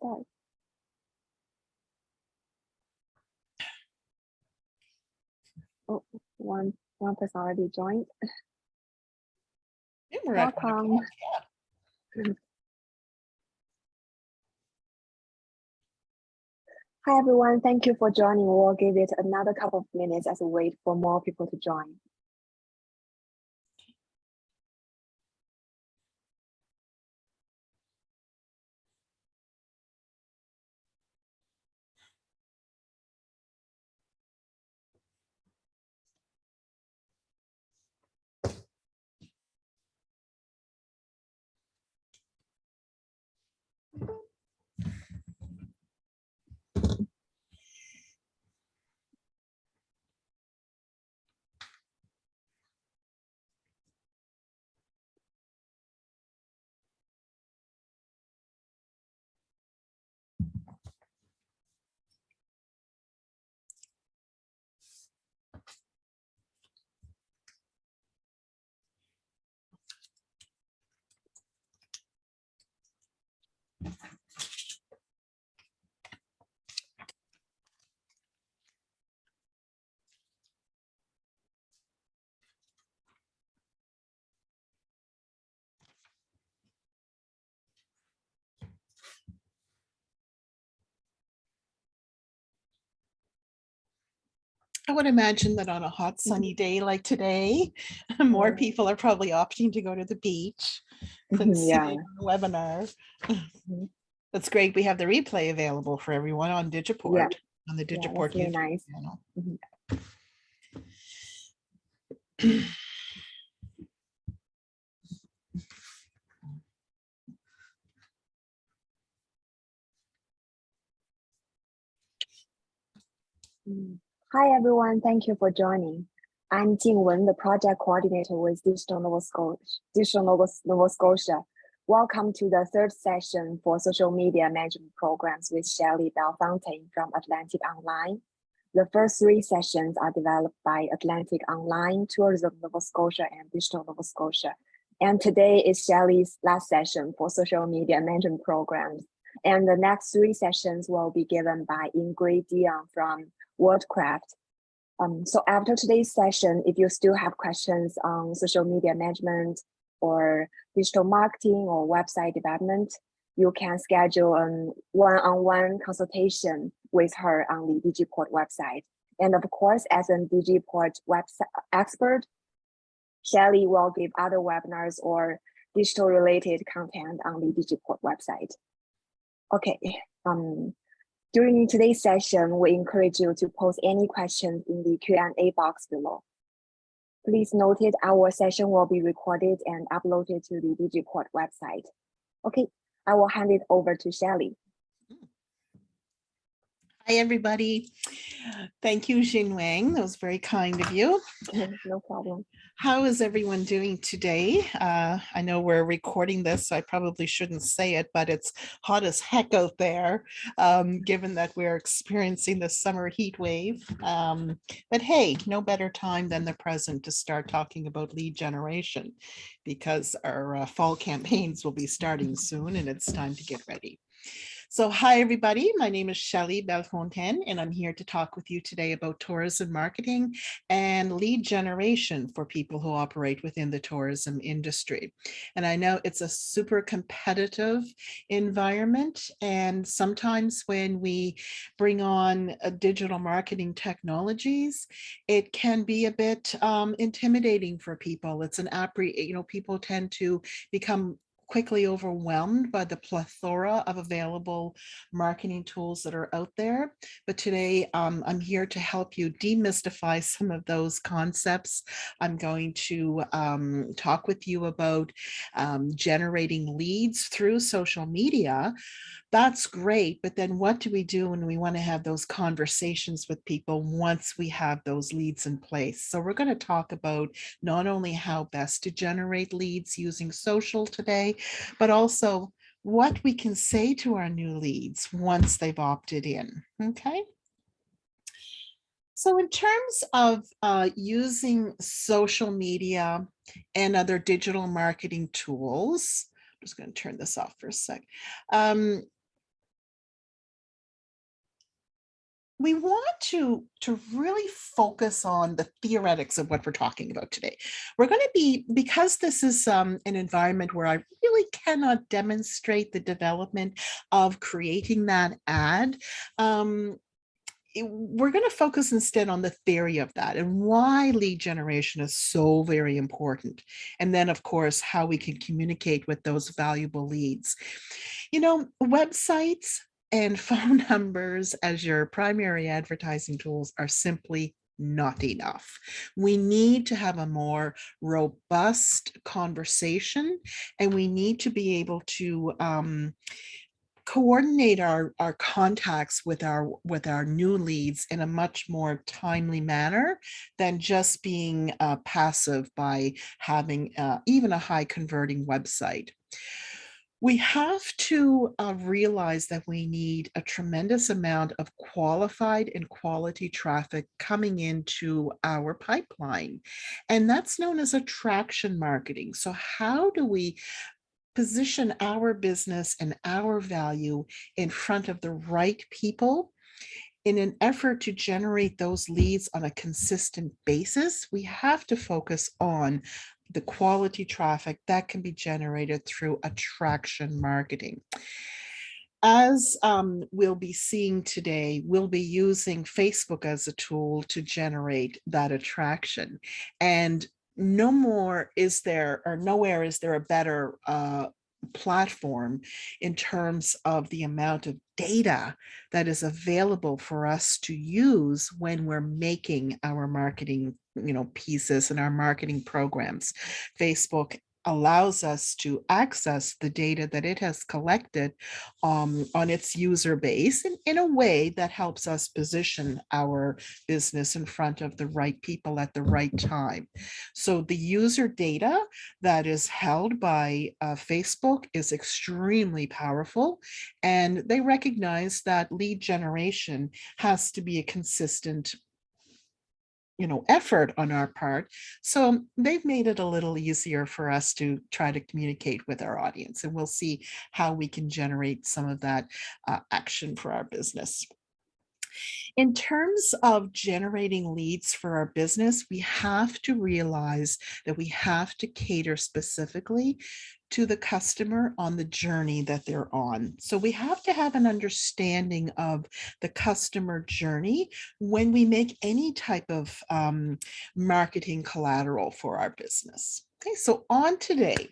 start. Oh, one person already joined. We're at 1 Welcome. o'clock, yeah. Hi, everyone. Thank you for joining. We'll give it another couple of minutes as we wait for more people to join. I would imagine that on a hot sunny day like today, more people are probably opting to go to the beach than Yeah. sitting on a webinar. Mhm. That's great. We have the replay available for everyone on Digiport, on the Yeah, Digiport that's really YouTube nice. channel. Hi, everyone. Thank you for joining. I'm Jingwen, the project coordinator with Digital Nova Scotia. Welcome to the third session for social media management programs with Shelley Bellefontaine from Atlantic Online. The first three sessions are developed by Atlantic Online, Tourism Nova Scotia, and Digital Nova Scotia. And today is Shelley's last session for social media management programs. And the next three sessions will be given by Ingrid Dion from WordCraft. So after today's session, if you still have questions on social media management or digital marketing or website development, you can schedule a one-on-one consultation with her on the Digiport website. And of course, as a Digiport website expert, Shelley will give other webinars or digital related content on the Digiport website. Okay. During today's session, we encourage you to post any questions in the Q&A box below. Please note that our session will be recorded and uploaded to the Digiport website. Okay, I will hand it over to Shelley. Hi, everybody. Thank you, Xin Wang. That was very kind of you. No problem. How is everyone doing today? I know we're recording this, so I probably shouldn't say it, but it's hot as heck out there, given that we're experiencing the summer heat wave. But hey, no better time than the present to start talking about lead generation, because our fall campaigns will be starting soon and it's time to get ready. So hi, everybody. My name is Shelley Bellefontaine, and I'm here to talk with you today about tourism marketing and lead generation for people who operate within the tourism industry. And I know it's a super competitive environment. And sometimes when we bring on digital marketing technologies, it can be a bit intimidating for people. It's an people tend to become quickly overwhelmed by the plethora of available marketing tools that are out there. But today I'm here to help you demystify some of those concepts. I'm going to talk with you about generating leads through social media. That's great, but then what do we do when we want to have those conversations with people once we have those leads in place? So we're going to talk about not only how best to generate leads using social today, but also what we can say to our new leads once they've opted in, okay? So in terms of using social media and other digital marketing tools, I'm just going to turn this off for a sec. we want to really focus on the theoretics of what we're talking about today. We're going to be, because this is an environment where I really cannot demonstrate the development of creating that ad. We're going to focus instead on the theory of that and why lead generation is so very important. And then, of course, how we can communicate with those valuable leads. Websites and phone numbers as your primary advertising tools are simply not enough. We need to have a more robust conversation, and we need to be able to coordinate our contacts with our new leads in a much more timely manner than just being passive by having even a high converting website. We have to realize that we need a tremendous amount of qualified and quality traffic coming into our pipeline, and that's known as attraction marketing. So how do we position our business and our value in front of the right people in an effort to generate those leads on a consistent basis? We have to focus on the quality traffic that can be generated through attraction marketing. As we'll be seeing today, we'll be using Facebook as a tool to generate that attraction. And no more is there, or nowhere is there a better platform in terms of the amount of data that is available for us to use when we're making our marketing pieces and our marketing programs. Facebook allows us to access the data that it has collected on its user base in a way that helps us position our business in front of the right people at the right time. So the user data that is held by Facebook is extremely powerful, and they recognize that lead generation has to be a consistent effort on our part. So they've made it a little easier for us to try to communicate with our audience, and we'll see how we can generate some of that action for our business. In terms of generating leads for our business, we have to realize that we have to cater specifically to the customer on the journey that they're on. So we have to have an understanding of the customer journey when we make any type of marketing collateral for our business. Okay, so on today,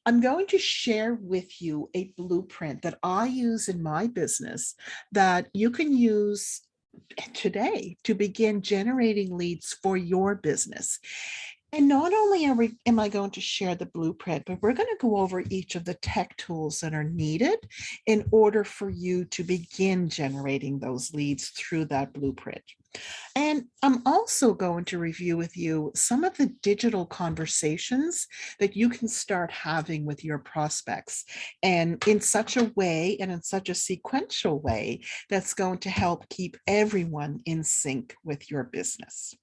I'm going to share with you a blueprint that I use in my business that you can use today to begin generating leads for your business. And not only am I going to share the blueprint, but we're going to go over each of the tech tools that are needed in order for you to begin generating those leads through that blueprint. And I'm also going to review with you some of the digital conversations that you can start having with your prospects, and in such a way and in such a sequential way that's going to help keep everyone in sync with your business.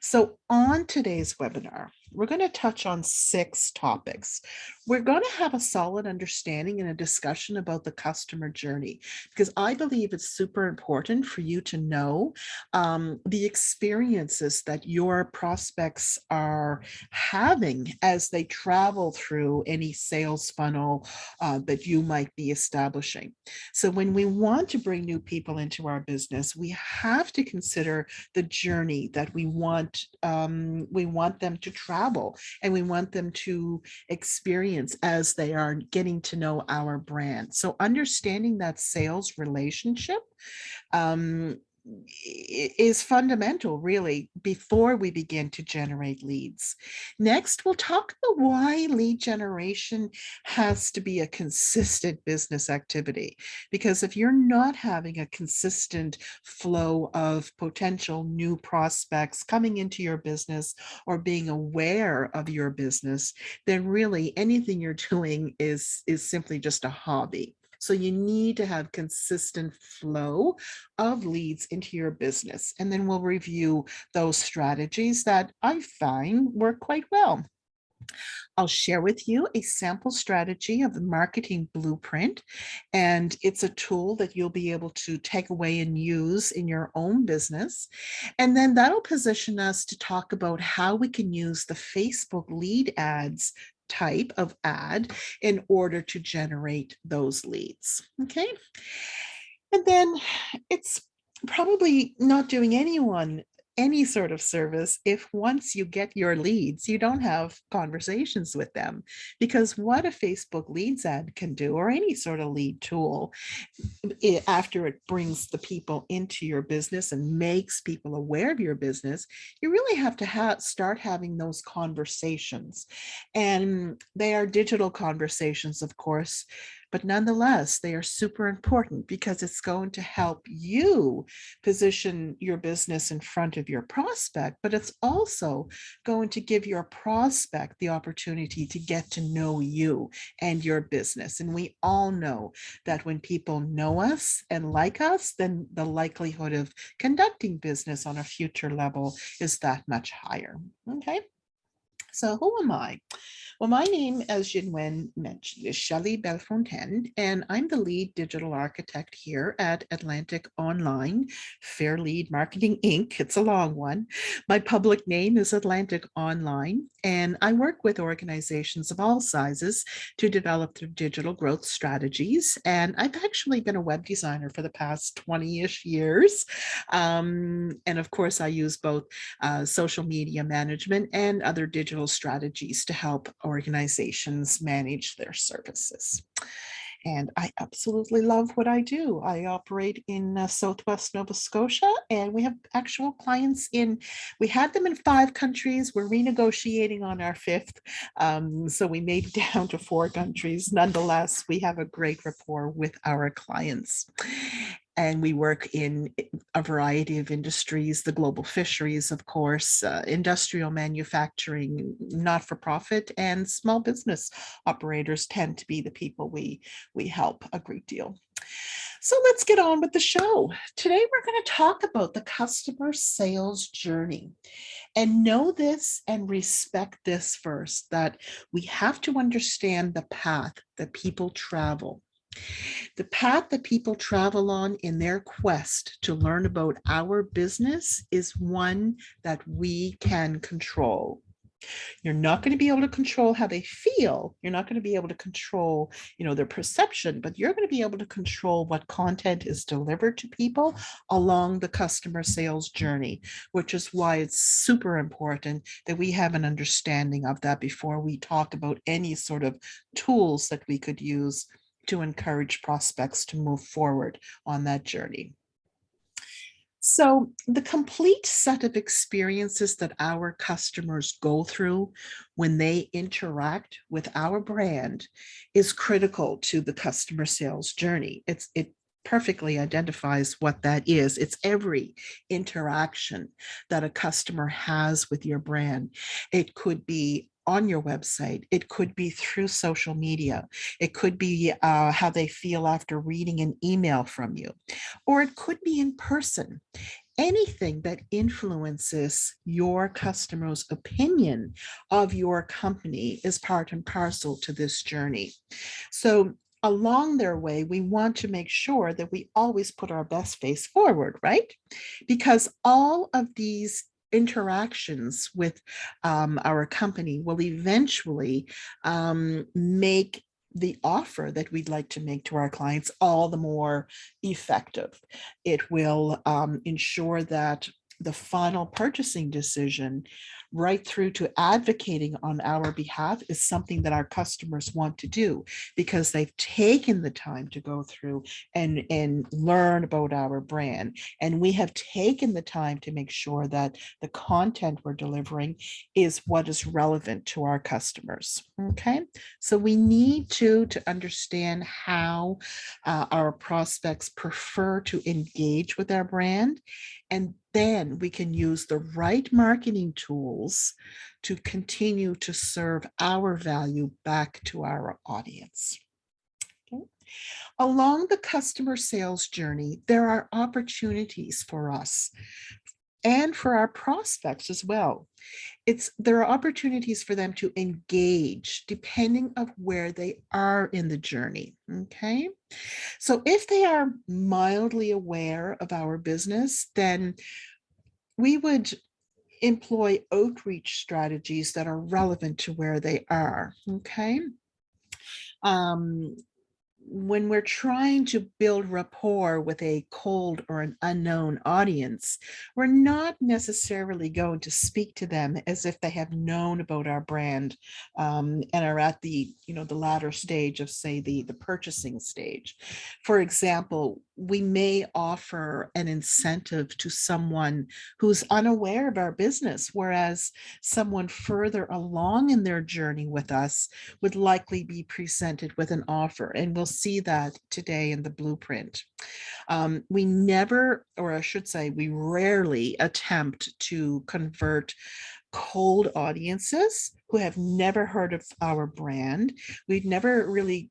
So on today's webinar, we're going to touch on 6 topics. We're going to have a solid understanding and a discussion about the customer journey, because I believe it's super important for you to know the experiences that your prospects are having as they travel through any sales funnel that you might be establishing. So when we want to bring new people into our business, we have to consider the journey that we want them to travel, and we want them to experience as they are getting to know our brand. So understanding that sales relationship is fundamental, really, before we begin to generate leads. Next, we'll talk about why lead generation has to be a consistent business activity. Because if you're not having a consistent flow of potential new prospects coming into your business or being aware of your business, then really anything you're doing is simply just a hobby. So you need to have consistent flow of leads into your business. And then we'll review those strategies that I find work quite well. I'll share with you a sample strategy of the marketing blueprint, and it's a tool that you'll be able to take away and use in your own business. And then that'll position us to talk about how we can use the Facebook lead ads type of ad in order to generate those leads. Okay. And then it's probably not doing anyone any sort of service if once you get your leads, you don't have conversations with them. Because what a Facebook leads ad can do, or any sort of lead tool, after it brings the people into your business and makes people aware of your business, you really have to start having those conversations. And they are digital conversations, of course, but nonetheless, they are super important because it's going to help you position your business in front of your prospect, but it's also going to give your prospect the opportunity to get to know you and your business. And we all know that when people know us and like us, then the likelihood of conducting business on a future level is that much higher. Okay. So who am I? Well, my name, as Jinwen mentioned, is Shelley Bellefontaine, and I'm the lead digital architect here at Atlantic Online, Fairlead Marketing Inc. It's a long one. My public name is Atlantic Online, and I work with organizations of all sizes to develop their digital growth strategies. And I've actually been a web designer for the past 20-ish years. And of course, I use both social media management and other digital strategies to help organizations manage their services. And I absolutely love what I do. I operate in Southwest Nova Scotia, and we have actual clients we had them in 5 countries. We're renegotiating on our 5th. So we made it down to 4 countries. Nonetheless, we have a great rapport with our clients. And we work in a variety of industries, the global fisheries, of course, industrial manufacturing, not-for-profit, and small business operators tend to be the people we help a great deal. So let's get on with the show. Today, we're going to talk about the customer sales journey. And know this and respect this first, that we have to understand the path that people travel. The path that people travel on in their quest to learn about our business is one that we can control. You're not going to be able to control how they feel. You're not going to be able to control, their perception, but you're going to be able to control what content is delivered to people along the customer sales journey, which is why it's super important that we have an understanding of that before we talk about any sort of tools that we could use to encourage prospects to move forward on that journey. So the complete set of experiences that our customers go through when they interact with our brand is critical to the customer sales journey. It perfectly identifies what that is. It's every interaction that a customer has with your brand. It could be on your website. It could be through social media. It could be how they feel after reading an email from you, or it could be in person. Anything that influences your customer's opinion of your company is part and parcel to this journey. So along their way, we want to make sure that we always put our best face forward, right? Because all of these interactions with our company will eventually make the offer that we'd like to make to our clients all the more effective. It will ensure that the final purchasing decision, right through to advocating on our behalf, is something that our customers want to do because they've taken the time to go through and learn about our brand. And we have taken the time to make sure that the content we're delivering is what is relevant to our customers. Okay, so we need to understand how our prospects prefer to engage with our brand, and then we can use the right marketing tools to continue to serve our value back to our audience. Okay. Along the customer sales journey, there are opportunities for us and for our prospects as well. There are opportunities for them to engage depending of where they are in the journey. Okay. So if they are mildly aware of our business, then we would employ outreach strategies that are relevant to where they are. Okay. Um, when we're trying to build rapport with a cold or an unknown audience, we're not necessarily going to speak to them as if they have known about our brand, and are at the latter stage of, say, the purchasing stage. For example, we may offer an incentive to someone who's unaware of our business, whereas someone further along in their journey with us would likely be presented with an offer. And we'll see that today in the blueprint. We never, or I should say, we rarely attempt to convert cold audiences who have never heard of our brand. We'd never really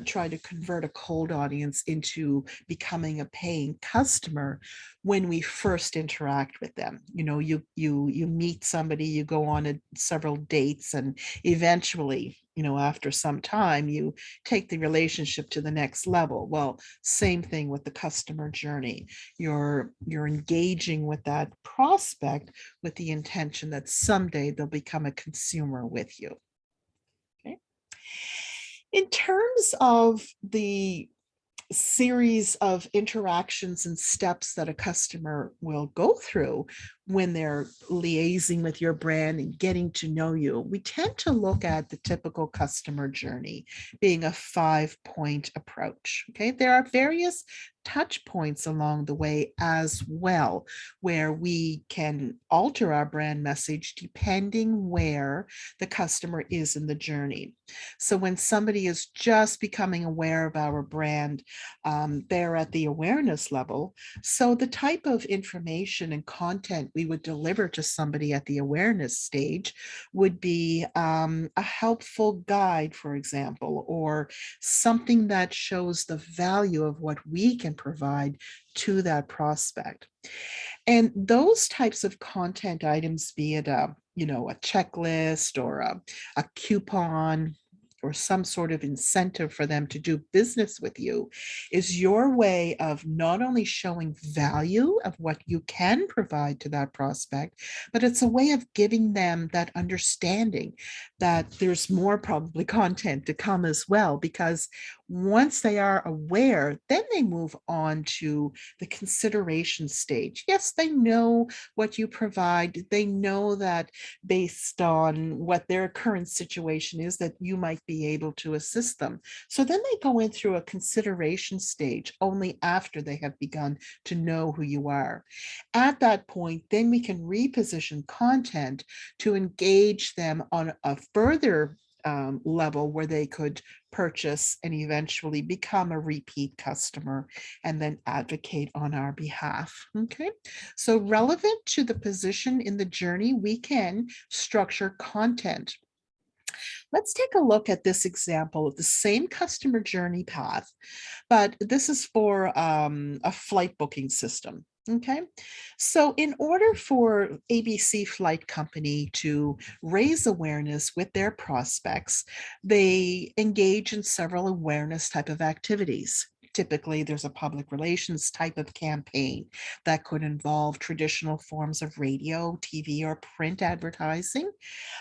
try to convert a cold audience into becoming a paying customer when we first interact with them. You meet somebody, you go on several dates, and eventually, after some time, you take the relationship to the next level. Well, same thing with the customer journey. You're engaging with that prospect with the intention that someday they'll become a consumer with you. Okay. In terms of the series of interactions and steps that a customer will go through when they're liaising with your brand and getting to know you, we tend to look at the typical customer journey being a 5-point approach. Okay, there are various touch points along the way as well, where we can alter our brand message depending where the customer is in the journey. So when somebody is just becoming aware of our brand, they're at the awareness level. So the type of information and content we would deliver to somebody at the awareness stage would be a helpful guide, for example, or something that shows the value of what we can provide to that prospect. And those types of content items, be it a checklist or a coupon or some sort of incentive for them to do business with you, is your way of not only showing value of what you can provide to that prospect, but it's a way of giving them that understanding that there's more probably content to come as well. Because once they are aware, then they move on to the consideration stage. Yes, they know what you provide. They know that based on what their current situation is, that you might be able to assist them. So then they go in through a consideration stage only after they have begun to know who you are. At that point, then we can reposition content to engage them on a further level where they could purchase and eventually become a repeat customer and then advocate on our behalf. Okay, so relevant to the position in the journey, we can structure content. Let's take a look at this example of the same customer journey path, but this is for a flight booking system. Okay, so in order for ABC Flight Company to raise awareness with their prospects, they engage in several awareness type of activities. Typically, there's a public relations type of campaign that could involve traditional forms of radio, TV, or print advertising.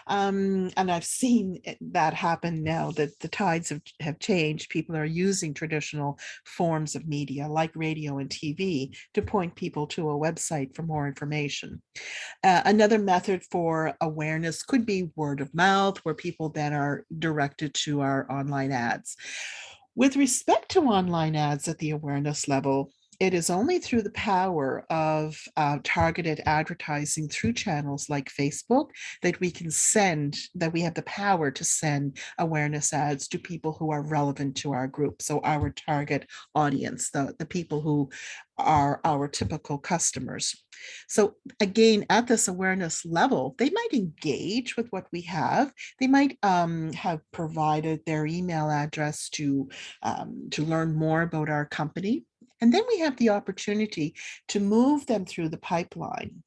And I've seen that happen now that the tides have changed. People are using traditional forms of media like radio and TV to point people to a website for more information. Another method for awareness could be word of mouth, where people then are directed to our online ads. With respect to online ads at the awareness level, it is only through the power of targeted advertising through channels like Facebook that we have the power to send awareness ads to people who are relevant to our group. So our target audience, the people who are our typical customers. So again, at this awareness level, they might engage with what we have. They might have provided their email address to learn more about our company. And then we have the opportunity to move them through the pipeline.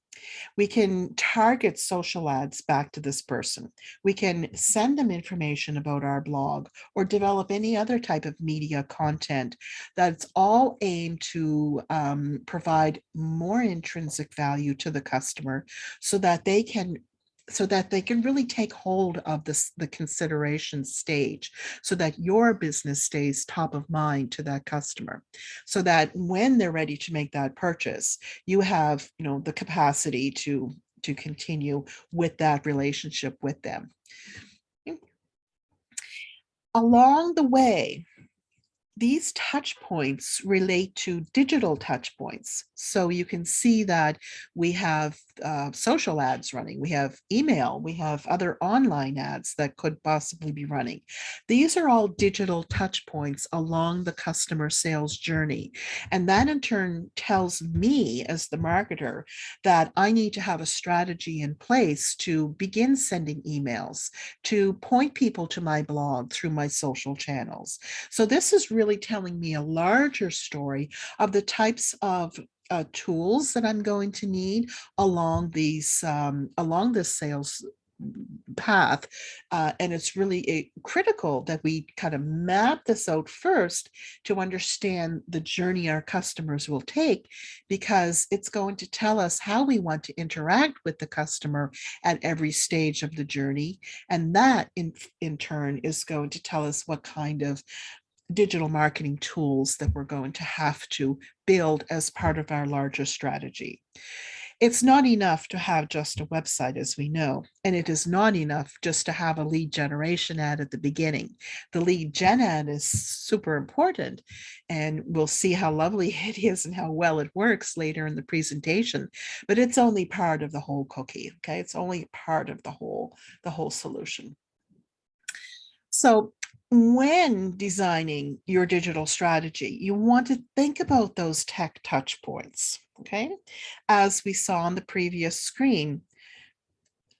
We can target social ads back to this person. We can send them information about our blog or develop any other type of media content that's all aimed to provide more intrinsic value to the customer so that they can really take hold of the consideration stage, so that your business stays top of mind to that customer, so that when they're ready to make that purchase, you have, the capacity to continue with that relationship with them. Along the way, these touch points relate to digital touch points. So you can see that we have social ads running, we have email, we have other online ads that could possibly be running. These are all digital touch points along the customer sales journey. And that in turn tells me as the marketer that I need to have a strategy in place to begin sending emails, to point people to my blog through my social channels. So this is really telling me a larger story of the types of tools that I'm going to need along this sales path. And it's really critical that we kind of map this out first to understand the journey our customers will take, because it's going to tell us how we want to interact with the customer at every stage of the journey. And that in turn is going to tell us what kind of digital marketing tools that we're going to have to build as part of our larger strategy. It's not enough to have just a website, as we know, and it is not enough just to have a lead generation ad at the beginning. The lead gen ad is super important, and we'll see how lovely it is and how well it works later in the presentation, but it's only part of the whole cookie. Okay, it's only part of the whole solution. So when designing your digital strategy, you want to think about those tech touch points, okay? As we saw on the previous screen,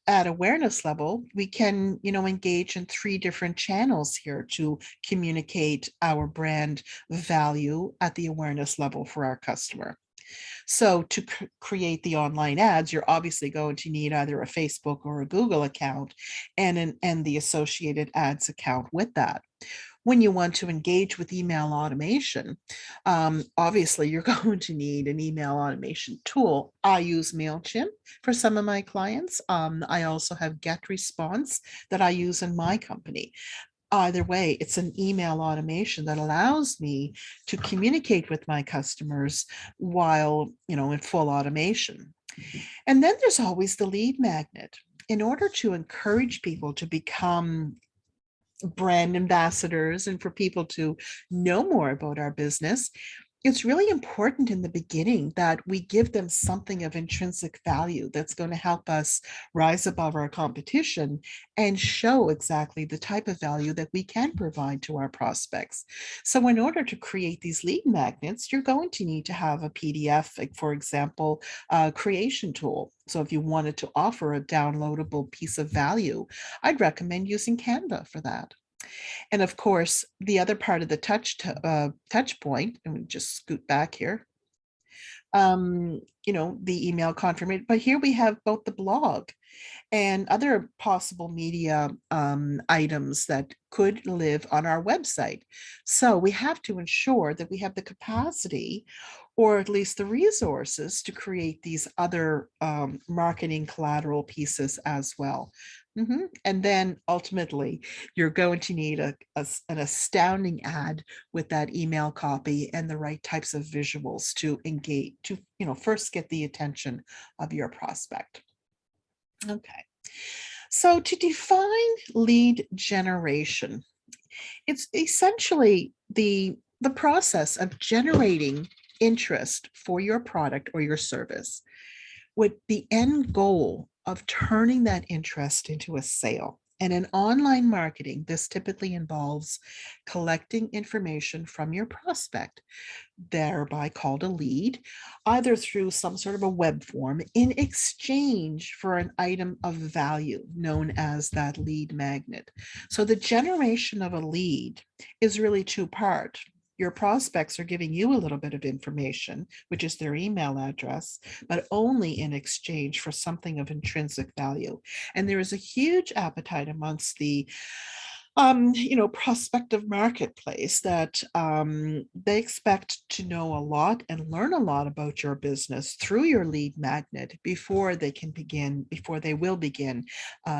at awareness level, we can, engage in 3 different channels here to communicate our brand value at the awareness level for our customer. So to create the online ads, you're obviously going to need either a Facebook or a Google account and the associated ads account with that. When you want to engage with email automation, obviously you're going to need an email automation tool. I use MailChimp for some of my clients. I also have GetResponse that I use in my company. Either way, it's an email automation that allows me to communicate with my customers while, in full automation. And then there's always the lead magnet. In order to encourage people to become brand ambassadors and for people to know more about our business, it's really important in the beginning that we give them something of intrinsic value that's going to help us rise above our competition and show exactly the type of value that we can provide to our prospects. So in order to create these lead magnets, you're going to need to have a PDF, like for example, a creation tool. So if you wanted to offer a downloadable piece of value, I'd recommend using Canva for that. And of course, the other part of the touch point, and we just scoot back here, the email confirmation. But here we have both the blog and other possible media items that could live on our website. So we have to ensure that we have the capacity, or at least the resources, to create these other marketing collateral pieces as well. And then ultimately, you're going to need an astounding ad with that email copy and the right types of visuals to engage, to first get the attention of your prospect. Okay, so to define lead generation, it's essentially the process of generating interest for your product or your service, with the end goal of turning that interest into a sale. And in online marketing, this typically involves collecting information from your prospect, thereby called a lead, either through some sort of a web form in exchange for an item of value known as that lead magnet. So the generation of a lead is really 2-part. your prospects are giving you a little bit of information, which is their email address, but only in exchange for something of intrinsic value. And there is a huge appetite amongst the prospective marketplace that they expect to know a lot and learn a lot about your business through your lead magnet before they will begin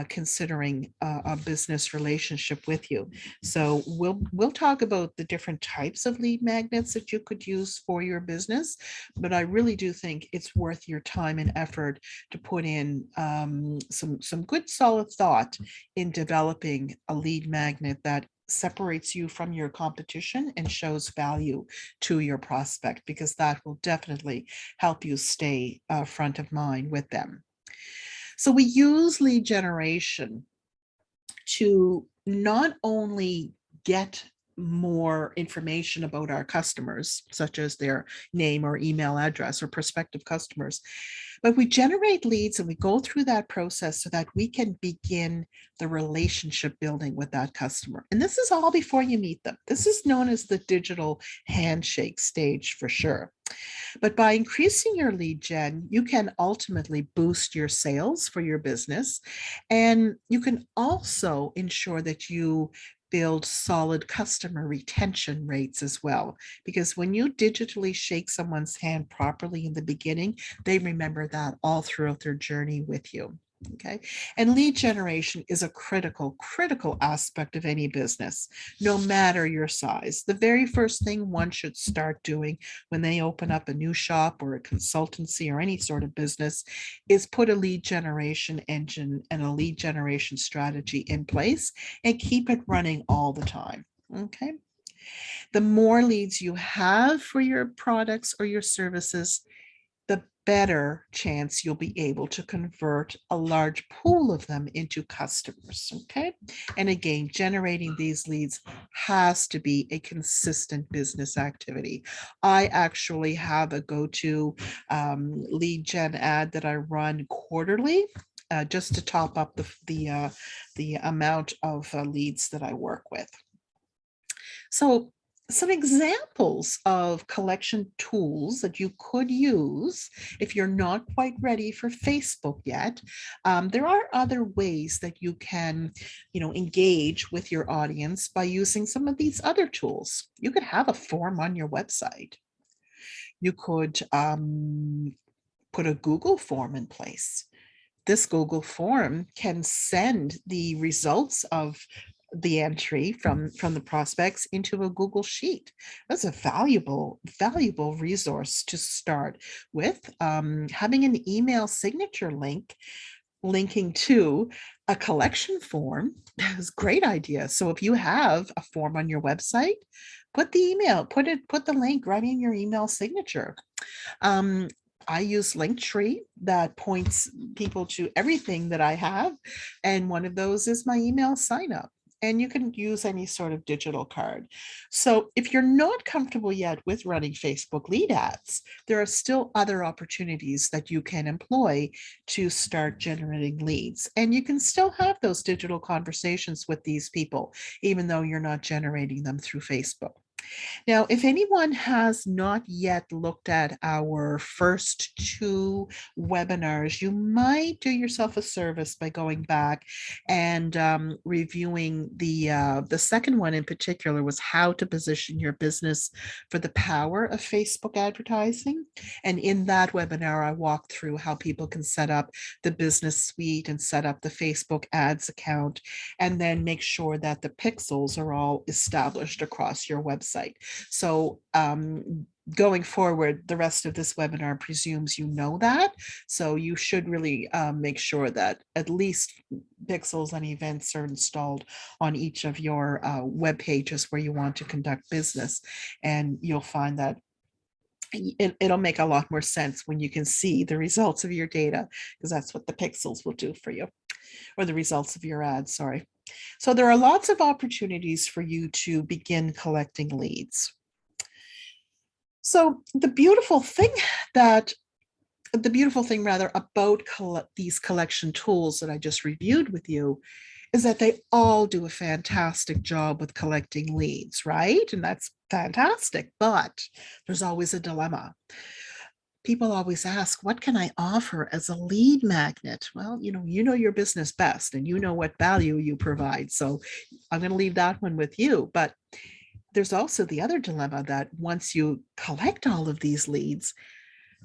considering a business relationship with you. So we'll talk about the different types of lead magnets that you could use for your business, but I really do think it's worth your time and effort to put in some good solid thought in developing a lead magnet that separates you from your competition and shows value to your prospect, because that will definitely help you stay front of mind with them. So we use lead generation to not only get more information about our customers, such as their name or email address or prospective customers, but we generate leads and we go through that process so that we can begin the relationship building with that customer. And this is all before you meet them. This is known as the digital handshake stage for sure. But by increasing your lead gen, you can ultimately boost your sales for your business. And you can also ensure that you build solid customer retention rates as well. Because when you digitally shake someone's hand properly in the beginning, they remember that all throughout their journey with you. Okay. And lead generation is a critical aspect of any business, no matter your size. The very first thing one should start doing when they open up a new shop or a consultancy or any sort of business is put a lead generation engine and a lead generation strategy in place and keep it running all the time. Okay. The more leads you have for your products or your services, the better chance you'll be able to convert a large pool of them into customers. Okay. And again, generating these leads has to be a consistent business activity. I actually have a go-to lead gen ad that I run quarterly. Just to top up the amount of leads that I work with. So some examples of collection tools that you could use if you're not quite ready for Facebook yet. There are other ways that you can, engage with your audience by using some of these other tools. You could have a form on your website. You could put a Google form in place. This Google form can send the results of the entry from the prospects into a Google sheet. That's a valuable resource to start with. Having an email signature link linking to a collection form is a great idea. So if you have a form on your website, put the link right in your email signature. I use Linktree that points people to everything that I have. And one of those is my email sign up. And you can use any sort of digital card. So if you're not comfortable yet with running Facebook lead ads, there are still other opportunities that you can employ to start generating leads. And you can still have those digital conversations with these people, even though you're not generating them through Facebook. Now, if anyone has not yet looked at our first two webinars, you might do yourself a service by going back and reviewing the second one in particular was how to position your business for the power of Facebook advertising. And in that webinar, I walked through how people can set up the business suite and set up the Facebook ads account, and then make sure that the pixels are all established across your website. So going forward, the rest of this webinar presumes you know that. So you should really make sure that at least pixels and events are installed on each of your web pages where you want to conduct business. And you'll find that it'll make a lot more sense when you can see the results of your data, because that's what the pixels will do for you, or the results of your ads, sorry. So there are lots of opportunities for you to begin collecting leads. So the beautiful thing about these collection tools that I just reviewed with you is that they all do a fantastic job with collecting leads, right? And that's Fantastic, but there's always a dilemma. People always ask, what can I offer as a lead magnet? Well, you know your business best and you know what value you provide. So I'm going to leave that one with you. But there's also the other dilemma that once you collect all of these leads,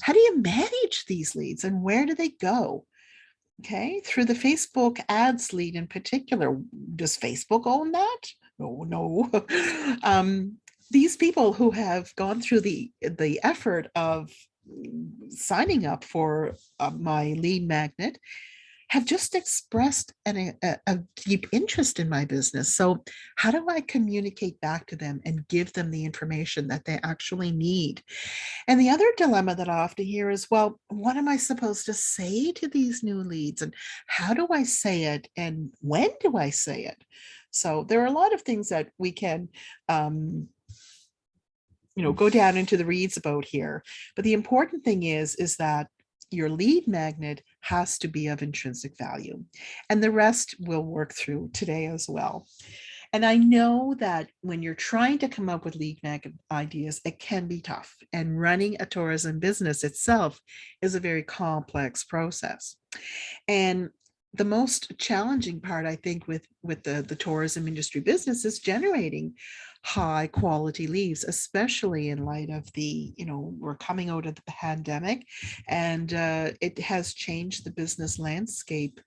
how do you manage these leads and where do they go? Okay, through the Facebook ads lead in particular, does Facebook own that? No. These people who have gone through the effort of signing up for my lead magnet have just expressed a deep interest in my business. So how do I communicate back to them and give them the information that they actually need? And the other dilemma that I often hear is, well, what am I supposed to say to these new leads? And how do I say it? And when do I say it? So there are a lot of things that we can go down into the reads about here. But the important thing is that your lead magnet has to be of intrinsic value, and the rest we'll work through today as well. And I know that when you're trying to come up with lead magnet ideas, it can be tough. And running a tourism business itself is a very complex process. And the most challenging part, I think, with the tourism industry business is generating high quality leads, especially in light of we're coming out of the pandemic, and it has changed the business landscape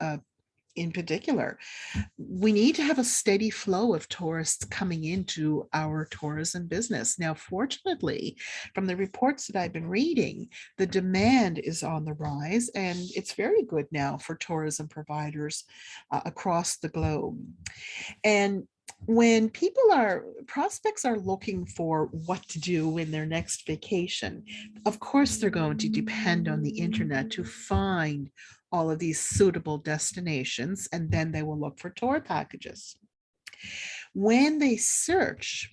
in particular. We need to have a steady flow of tourists coming into our tourism business. Now, fortunately, from the reports that I've been reading, the demand is on the rise, and it's very good now for tourism providers across the globe. And when prospects are looking for what to do in their next vacation, of course, they're going to depend on the internet to find all of these suitable destinations, and then they will look for tour packages. When they search,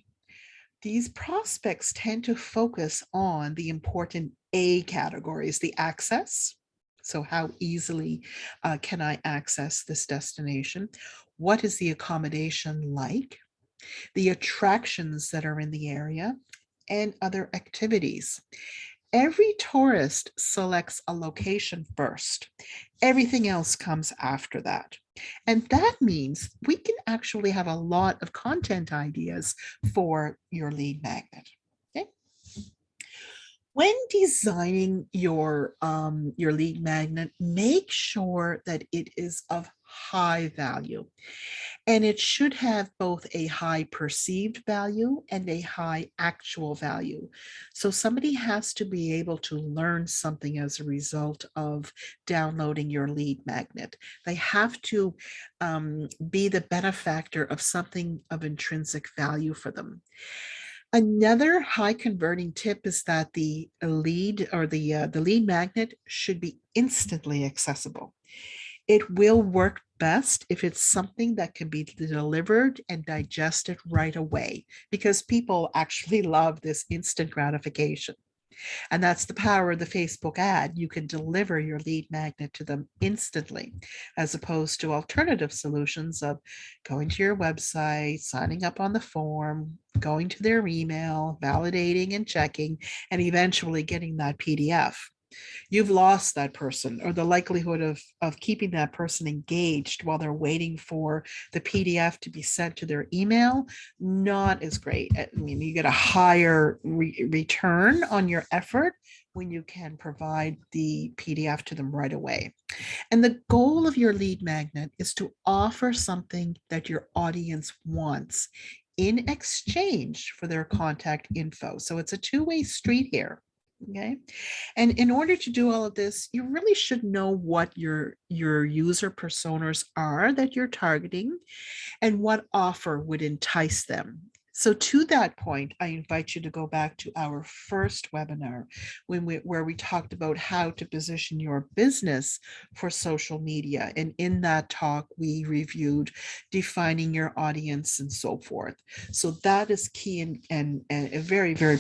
these prospects tend to focus on the important A categories: the access. So how easily can I access this destination? What is the accommodation like? The attractions that are in the area, and other activities. Every tourist selects a location first. Everything else comes after that. And that means we can actually have a lot of content ideas for your lead magnet. Okay. When designing your lead magnet, make sure that it is of high value. And it should have both a high perceived value and a high actual value. So somebody has to be able to learn something as a result of downloading your lead magnet. They have to be the benefactor of something of intrinsic value for them. Another high converting tip is that the lead or the lead magnet should be instantly accessible. It will work best if it's something that can be delivered and digested right away, because people actually love this instant gratification. And that's the power of the Facebook ad. You can deliver your lead magnet to them instantly, as opposed to alternative solutions of going to your website, signing up on the form, going to their email, validating and checking, and eventually getting that PDF. You've lost that person, or the likelihood of keeping that person engaged while they're waiting for the PDF to be sent to their email, not as great. I mean, you get a higher return on your effort when you can provide the PDF to them right away. And the goal of your lead magnet is to offer something that your audience wants in exchange for their contact info. So it's a two-way street here. Okay. And in order to do all of this, you really should know what your user personas are that you're targeting and what offer would entice them. So to that point, I invite you to go back to our first webinar where we talked about how to position your business for social media. And in that talk, we reviewed defining your audience and so forth. So that is key and very, very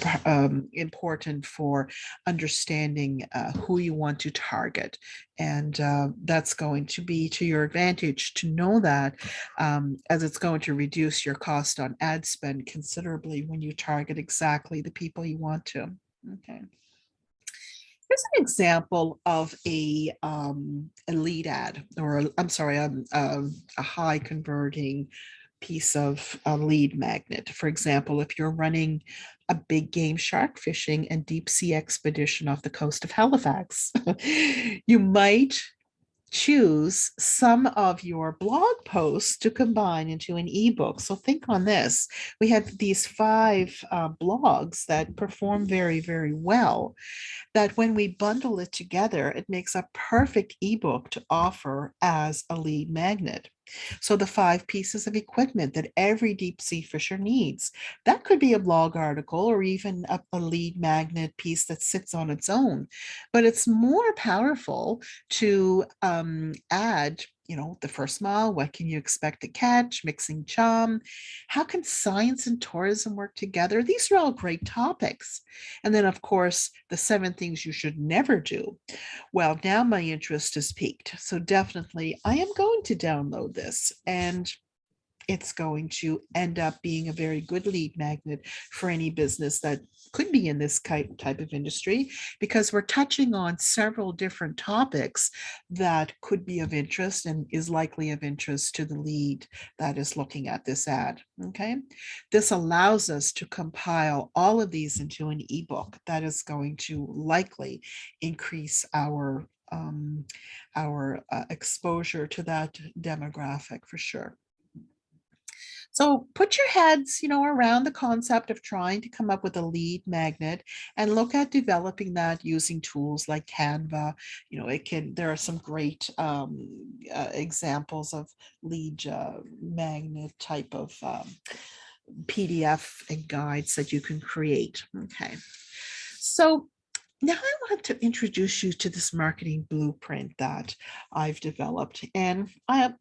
important for understanding who you want to target. And that's going to be to your advantage to know that, as it's going to reduce your cost on ad spend expand considerably when you target exactly the people you want to. Okay. Here's an example of a lead ad, or I'm sorry, a high converting piece of a lead magnet. For example, if you're running a big game shark fishing and deep sea expedition off the coast of Halifax, you might choose some of your blog posts to combine into an ebook. So think on this. We have these 5 blogs that perform very, very well, that when we bundle it together, it makes a perfect ebook to offer as a lead magnet. So the 5 pieces of equipment that every deep sea fisher needs, that could be a blog article or even a lead magnet piece that sits on its own. But it's more powerful to add, the first mile, what can you expect to catch, mixing chum, how can science and tourism work together? These are all great topics. And then, of course, the 7 things you should never do. Well, now my interest is piqued. So definitely I am going to download this, and it's going to end up being a very good lead magnet for any business that could be in this type of industry, because we're touching on several different topics that could be of interest and is likely of interest to the lead that is looking at this ad. Okay. This allows us to compile all of these into an ebook that is going to likely increase our exposure to that demographic for sure. So put your heads, around the concept of trying to come up with a lead magnet and look at developing that using tools like Canva. There are some great examples of lead magnet type of PDF and guides that you can create. Okay. So now I want to introduce you to this marketing blueprint that I've developed. And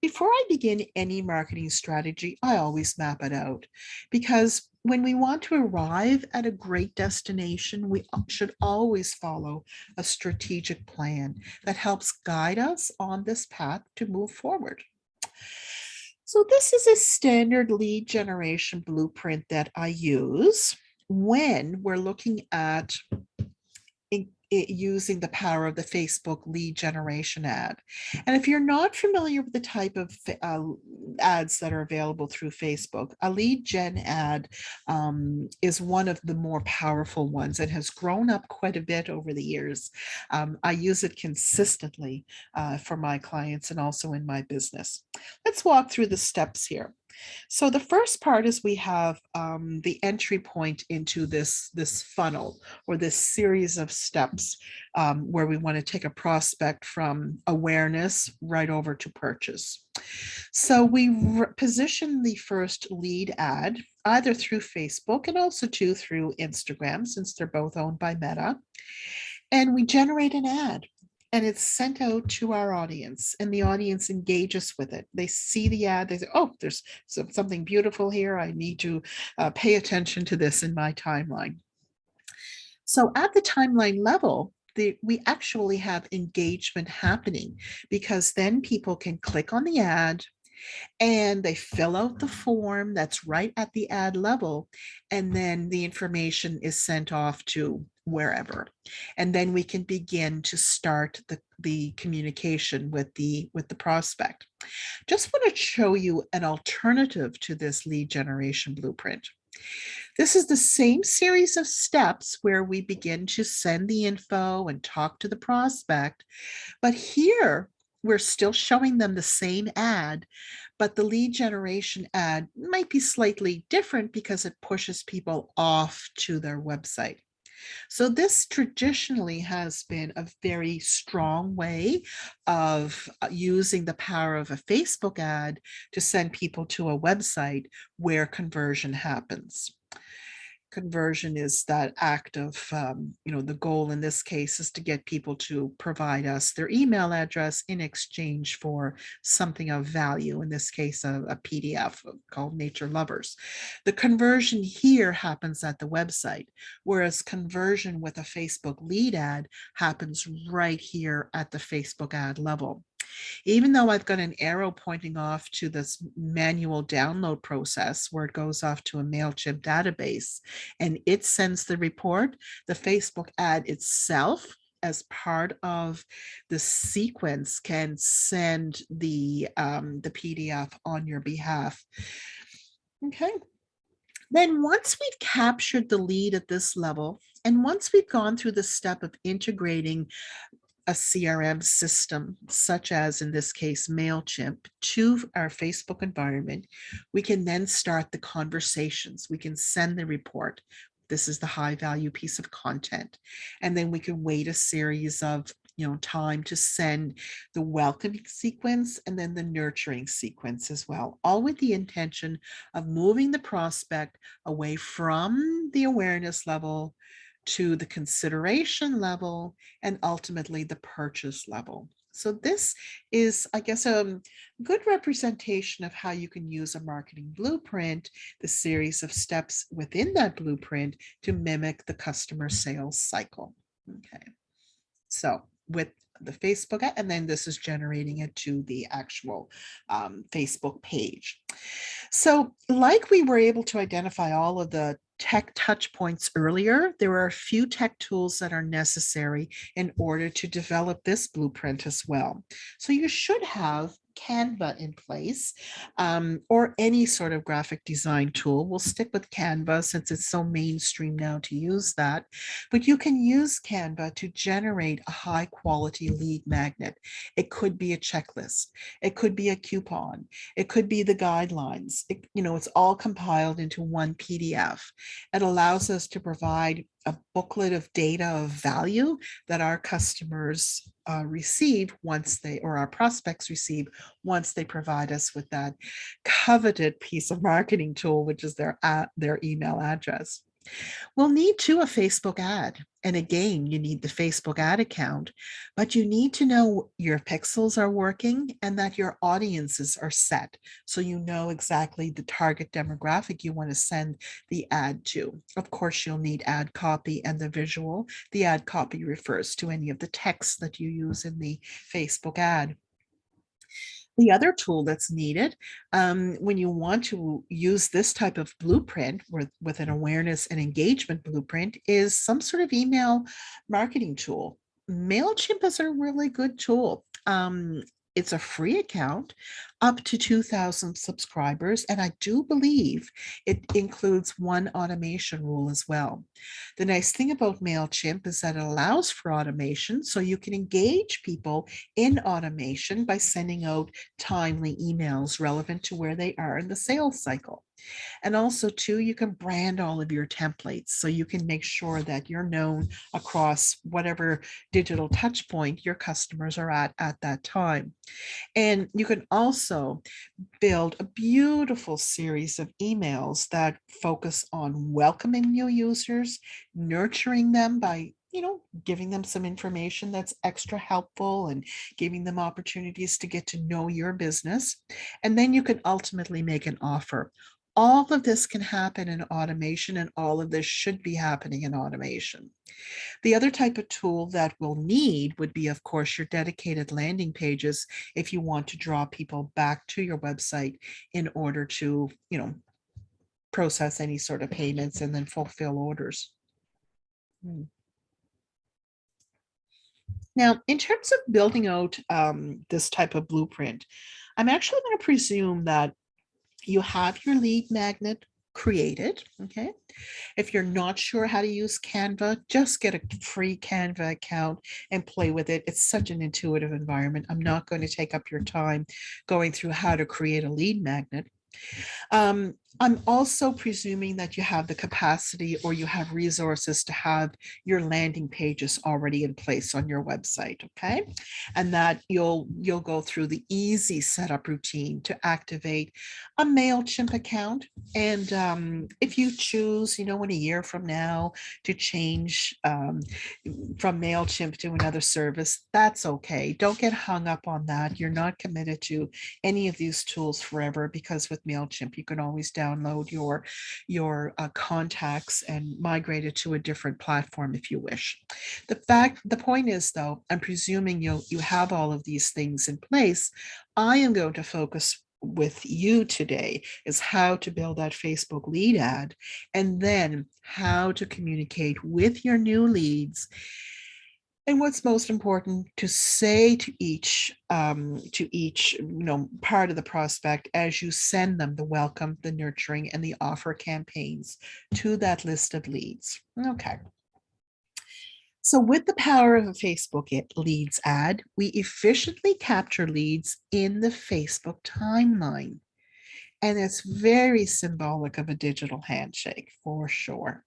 before I begin any marketing strategy, I always map it out, because when we want to arrive at a great destination, we should always follow a strategic plan that helps guide us on this path to move forward. So this is a standard lead generation blueprint that I use when we're looking at using the power of the Facebook lead generation ad. And if you're not familiar with the type of ads that are available through Facebook, a lead gen ad is one of the more powerful ones and has grown up quite a bit over the years. I use it consistently for my clients and also in my business. Let's walk through the steps here. So the first part is we have the entry point into this funnel, or this series of steps where we want to take a prospect from awareness right over to purchase. So we position the first lead ad either through Facebook and also through Instagram, since they're both owned by Meta. And we generate an ad, and it's sent out to our audience, and the audience engages with it. They see the ad, they say, oh, there's something beautiful here. I need to pay attention to this in my timeline. So at the timeline level, we actually have engagement happening, because then people can click on the ad and they fill out the form that's right at the ad level, and then the information is sent off to wherever, and then we can begin to start the communication with the prospect. Just want to show you an alternative to this lead generation blueprint. This is the same series of steps where we begin to send the info and talk to the prospect, but here we're still showing them the same ad, but the lead generation ad might be slightly different because it pushes people off to their website. So this traditionally has been a very strong way of using the power of a Facebook ad to send people to a website where conversion happens. Conversion is that act of, the goal in this case is to get people to provide us their email address in exchange for something of value, in this case, a PDF called Nature Lovers. The conversion here happens at the website, whereas conversion with a Facebook lead ad happens right here at the Facebook ad level. Even though I've got an arrow pointing off to this manual download process where it goes off to a MailChimp database and it sends the report, the Facebook ad itself, as part of the sequence, can send the PDF on your behalf. Okay. Then once we've captured the lead at this level, and once we've gone through the step of integrating a CRM system, such as in this case, MailChimp, to our Facebook environment, we can then start the conversations. We can send the report. This is the high value piece of content. And then we can wait a series of time to send the welcoming sequence and then the nurturing sequence as well, all with the intention of moving the prospect away from the awareness level to the consideration level and ultimately the purchase level. So this is, I guess, a good representation of how you can use a marketing blueprint, the series of steps within that blueprint to mimic the customer sales cycle. Okay. So with the Facebook, and then this is generating it to the actual Facebook page. So like we were able to identify all of the tech touch points earlier, there are a few tech tools that are necessary in order to develop this blueprint as well. So you should have Canva in place, or any sort of graphic design tool. We'll stick with Canva since it's so mainstream now to use that. But you can use Canva to generate a high quality lead magnet. It could be a checklist. It could be a coupon. It could be the guidelines. It's all compiled into one PDF. It allows us to provide a booklet of data of value that our customers receive once they, or our prospects receive once they provide us with that coveted piece of marketing tool, which is their email address. We'll need a Facebook ad. And again, you need the Facebook ad account, but you need to know your pixels are working and that your audiences are set. So you know exactly the target demographic you want to send the ad to. Of course, you'll need ad copy and the visual. The ad copy refers to any of the text that you use in the Facebook ad. The other tool that's needed when you want to use this type of blueprint with an awareness and engagement blueprint is some sort of email marketing tool. MailChimp is a really good tool. It's a free account up to 2,000 subscribers, and I do believe it includes one automation rule as well. The nice thing about MailChimp is that it allows for automation, so you can engage people in automation by sending out timely emails relevant to where they are in the sales cycle. And also too, you can brand all of your templates so you can make sure that you're known across whatever digital touch point your customers are at that time. And you can also build a beautiful series of emails that focus on welcoming new users, nurturing them by giving them some information that's extra helpful and giving them opportunities to get to know your business. And then you can ultimately make an offer. All of this can happen in automation, and all of this should be happening in automation. The other type of tool that we'll need would be, of course, your dedicated landing pages if you want to draw people back to your website in order to, process any sort of payments and then fulfill orders. Now, in terms of building out this type of blueprint, I'm actually going to presume that you have your lead magnet created. Okay. If you're not sure how to use Canva, just get a free Canva account and play with it. It's such an intuitive environment. I'm not going to take up your time going through how to create a lead magnet. I'm also presuming that you have the capacity or you have resources to have your landing pages already in place on your website, okay? And that you'll go through the easy setup routine to activate a MailChimp account. And if you choose, in a year from now to change from MailChimp to another service, that's okay. Don't get hung up on that. You're not committed to any of these tools forever, because with MailChimp, you can always download your contacts and migrate it to a different platform if you wish. The point is, though, I'm presuming you have all of these things in place. I am going to focus with you today is how to build that Facebook lead ad, and then how to communicate with your new leads. And what's most important to say to each part of the prospect as you send them the welcome, the nurturing, and the offer campaigns to that list of leads. Okay. So with the power of a Facebook leads ad, we efficiently capture leads in the Facebook timeline. And it's very symbolic of a digital handshake for sure.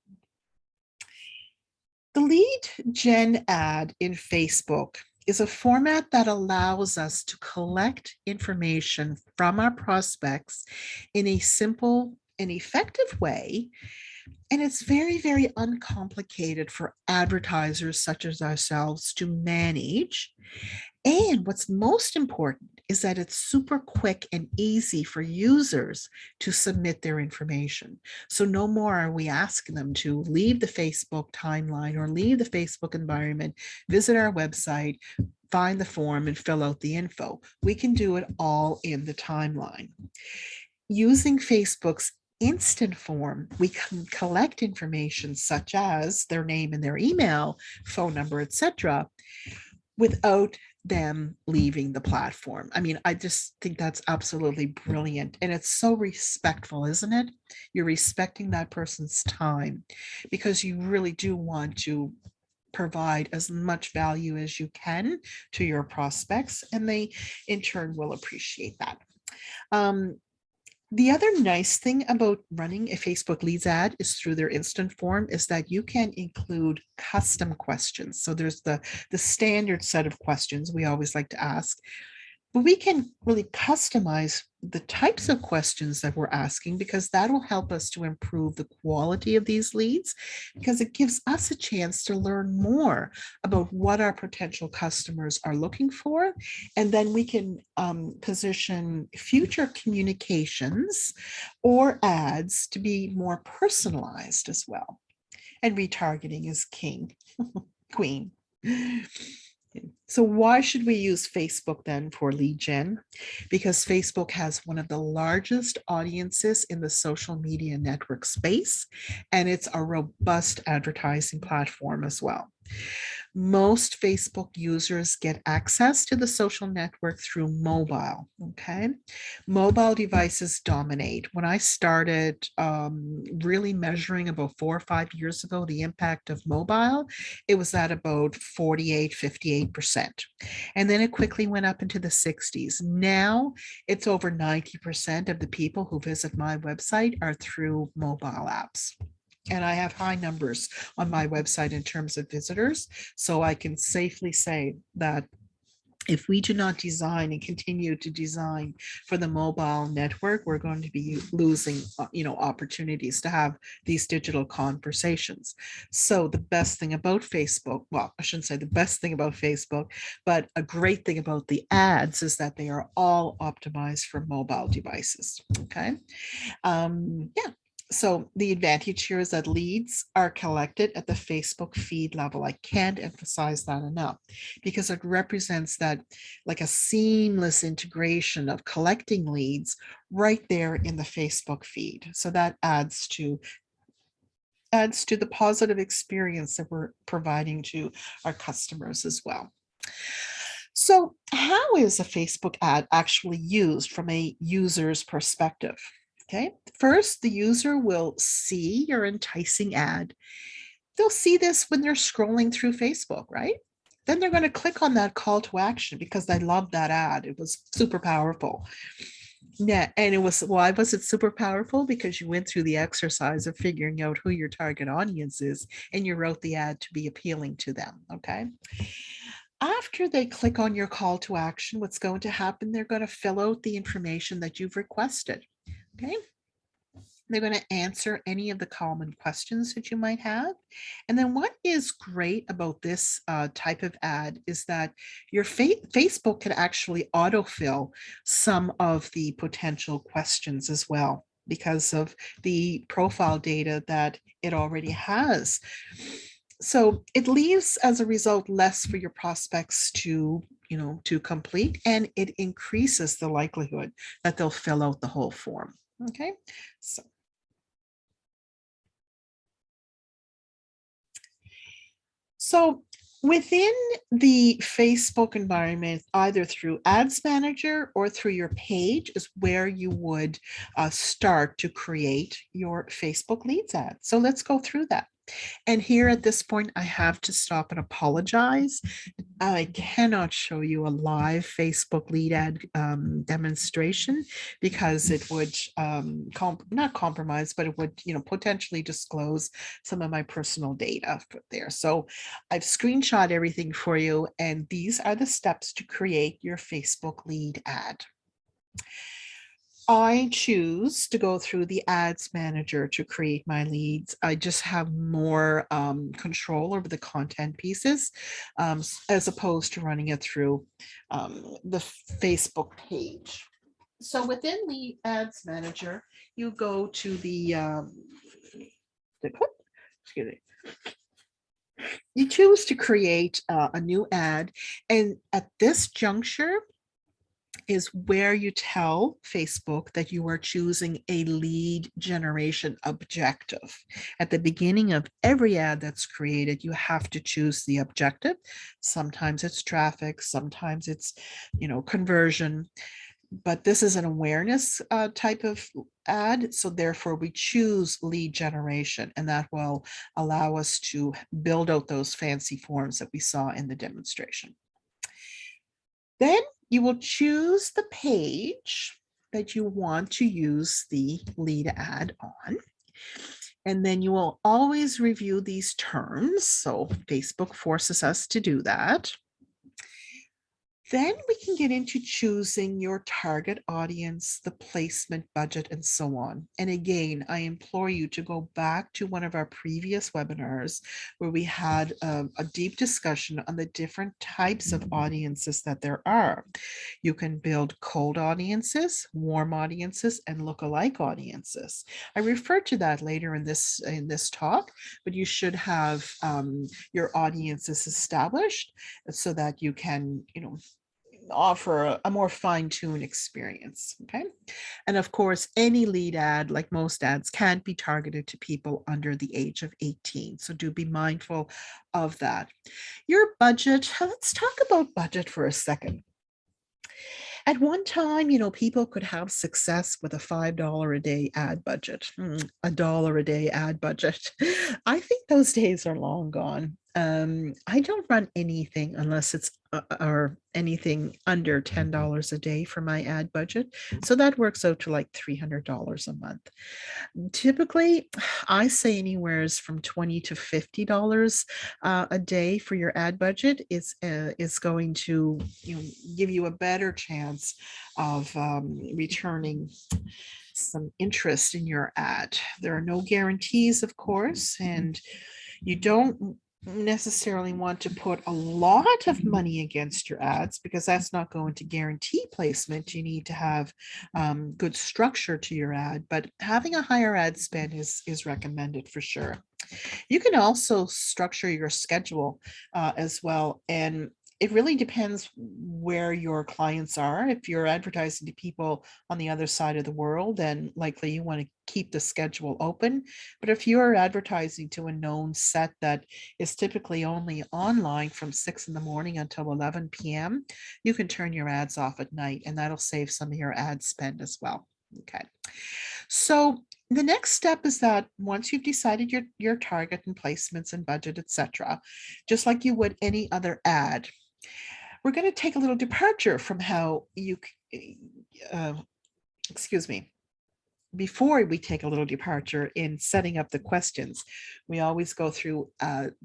The lead gen ad in Facebook is a format that allows us to collect information from our prospects in a simple and effective way. And it's very, very uncomplicated for advertisers such as ourselves to manage. And what's most important is that it's super quick and easy for users to submit their information. So no more are we asking them to leave the Facebook timeline or leave the Facebook environment, visit our website, find the form and fill out the info. We can do it all in the timeline. Using Facebook's instant form, we can collect information such as their name and their email, phone number, etc., without them leaving the platform. I mean, I just think that's absolutely brilliant. And it's so respectful, isn't it? You're respecting that person's time because you really do want to provide as much value as you can to your prospects, and they in turn will appreciate that. The other nice thing about running a Facebook leads ad is through their instant form is that you can include custom questions. So there's the standard set of questions we always like to ask, but we can really customize the types of questions that we're asking because that will help us to improve the quality of these leads because it gives us a chance to learn more about what our potential customers are looking for. And then we can position future communications or ads to be more personalized as well. And retargeting is king, queen. So why should we use Facebook then for lead gen? Because Facebook has one of the largest audiences in the social media network space, and it's a robust advertising platform as well. Most Facebook users get access to the social network through mobile, okay? Mobile devices dominate. When I started really measuring about 4 or 5 years ago, the impact of mobile, it was at about 48, 58%. And then it quickly went up into the 60s. Now it's over 90% of the people who visit my website are through mobile apps. And I have high numbers on my website in terms of visitors. So I can safely say that if we do not design and continue to design for the mobile network, we're going to be losing, opportunities to have these digital conversations. So the best thing about Facebook, well, I shouldn't say the best thing about Facebook, but a great thing about the ads is that they are all optimized for mobile devices. Okay. Yeah. So the advantage here is that leads are collected at the Facebook feed level. I can't emphasize that enough because it represents that like a seamless integration of collecting leads right there in the Facebook feed. So that adds to the positive experience that we're providing to our customers as well. So how is a Facebook ad actually used from a user's perspective? Okay, first, the user will see your enticing ad. They'll see this when they're scrolling through Facebook, right? Then they're going to click on that call to action because they love that ad. It was super powerful. Yeah, and why was it super powerful? Because you went through the exercise of figuring out who your target audience is and you wrote the ad to be appealing to them, okay? After they click on your call to action, what's going to happen? They're going to fill out the information that you've requested. Okay. They're going to answer any of the common questions that you might have. And then what is great about this type of ad is that your Facebook can actually autofill some of the potential questions as well. because of the profile data that it already has. So it leaves, as a result, less for your prospects to to complete, and it increases the likelihood that they'll fill out the whole form. Okay, so within the Facebook environment, either through Ads Manager or through your page, is where you would start to create your Facebook leads ad. So let's go through that. And here at this point, I have to stop and apologize. I cannot show you a live Facebook lead ad demonstration because it would not compromise, but it would potentially disclose some of my personal data there. So I've screenshot everything for you, and these are the steps to create your Facebook lead ad. I choose to go through the Ads Manager to create my leads. I just have more control over the content pieces as opposed to running it through the Facebook page. So within the Ads Manager, you go to excuse me. You choose to create a new ad, and at this juncture, is where you tell Facebook that you are choosing a lead generation objective. At the beginning of every ad that's created, you have to choose the objective. Sometimes it's traffic, sometimes it's, conversion, but this is an awareness type of ad. So therefore we choose lead generation, and that will allow us to build out those fancy forms that we saw in the demonstration. Then you will choose the page that you want to use the lead ad on. And then you will always review these terms. So Facebook forces us to do that. Then we can get into choosing your target audience, the placement budget, and so on. And again, I implore you to go back to one of our previous webinars where we had a deep discussion on the different types of audiences that there are. You can build cold audiences, warm audiences, and lookalike audiences. I refer to that later in this talk, but you should have your audiences established so that you can, offer a more fine-tuned experience. Okay. And of course, any lead ad, like most ads, can't be targeted to people under the age of 18. So do be mindful of that. Your budget, let's talk about budget for a second. At one time, people could have success with a $5 a day ad budget, $1 a day ad budget. I think those days are long gone. I don't run anything unless it's or anything under $10 a day for my ad budget. So that works out to like $300 a month. Typically, I say anywhere from $20 to $50 a day for your ad budget is going to give you a better chance of returning some interest in your ad. There are no guarantees, of course, and you don't necessarily want to put a lot of money against your ads because that's not going to guarantee placement. You need to have good structure to your ad, but having a higher ad spend is recommended for sure. You can also structure your schedule as well, and it really depends where your clients are. If you're advertising to people on the other side of the world, then likely you want to keep the schedule open. But if you're advertising to a known set that is typically only online from 6 in the morning until 11 p.m., you can turn your ads off at night, and that'll save some of your ad spend as well. Okay. So the next step is that once you've decided your target and placements and budget, etc., just like you would any other ad, we're going to take a little departure from how you, excuse me, before we take a little departure in setting up the questions, we always go through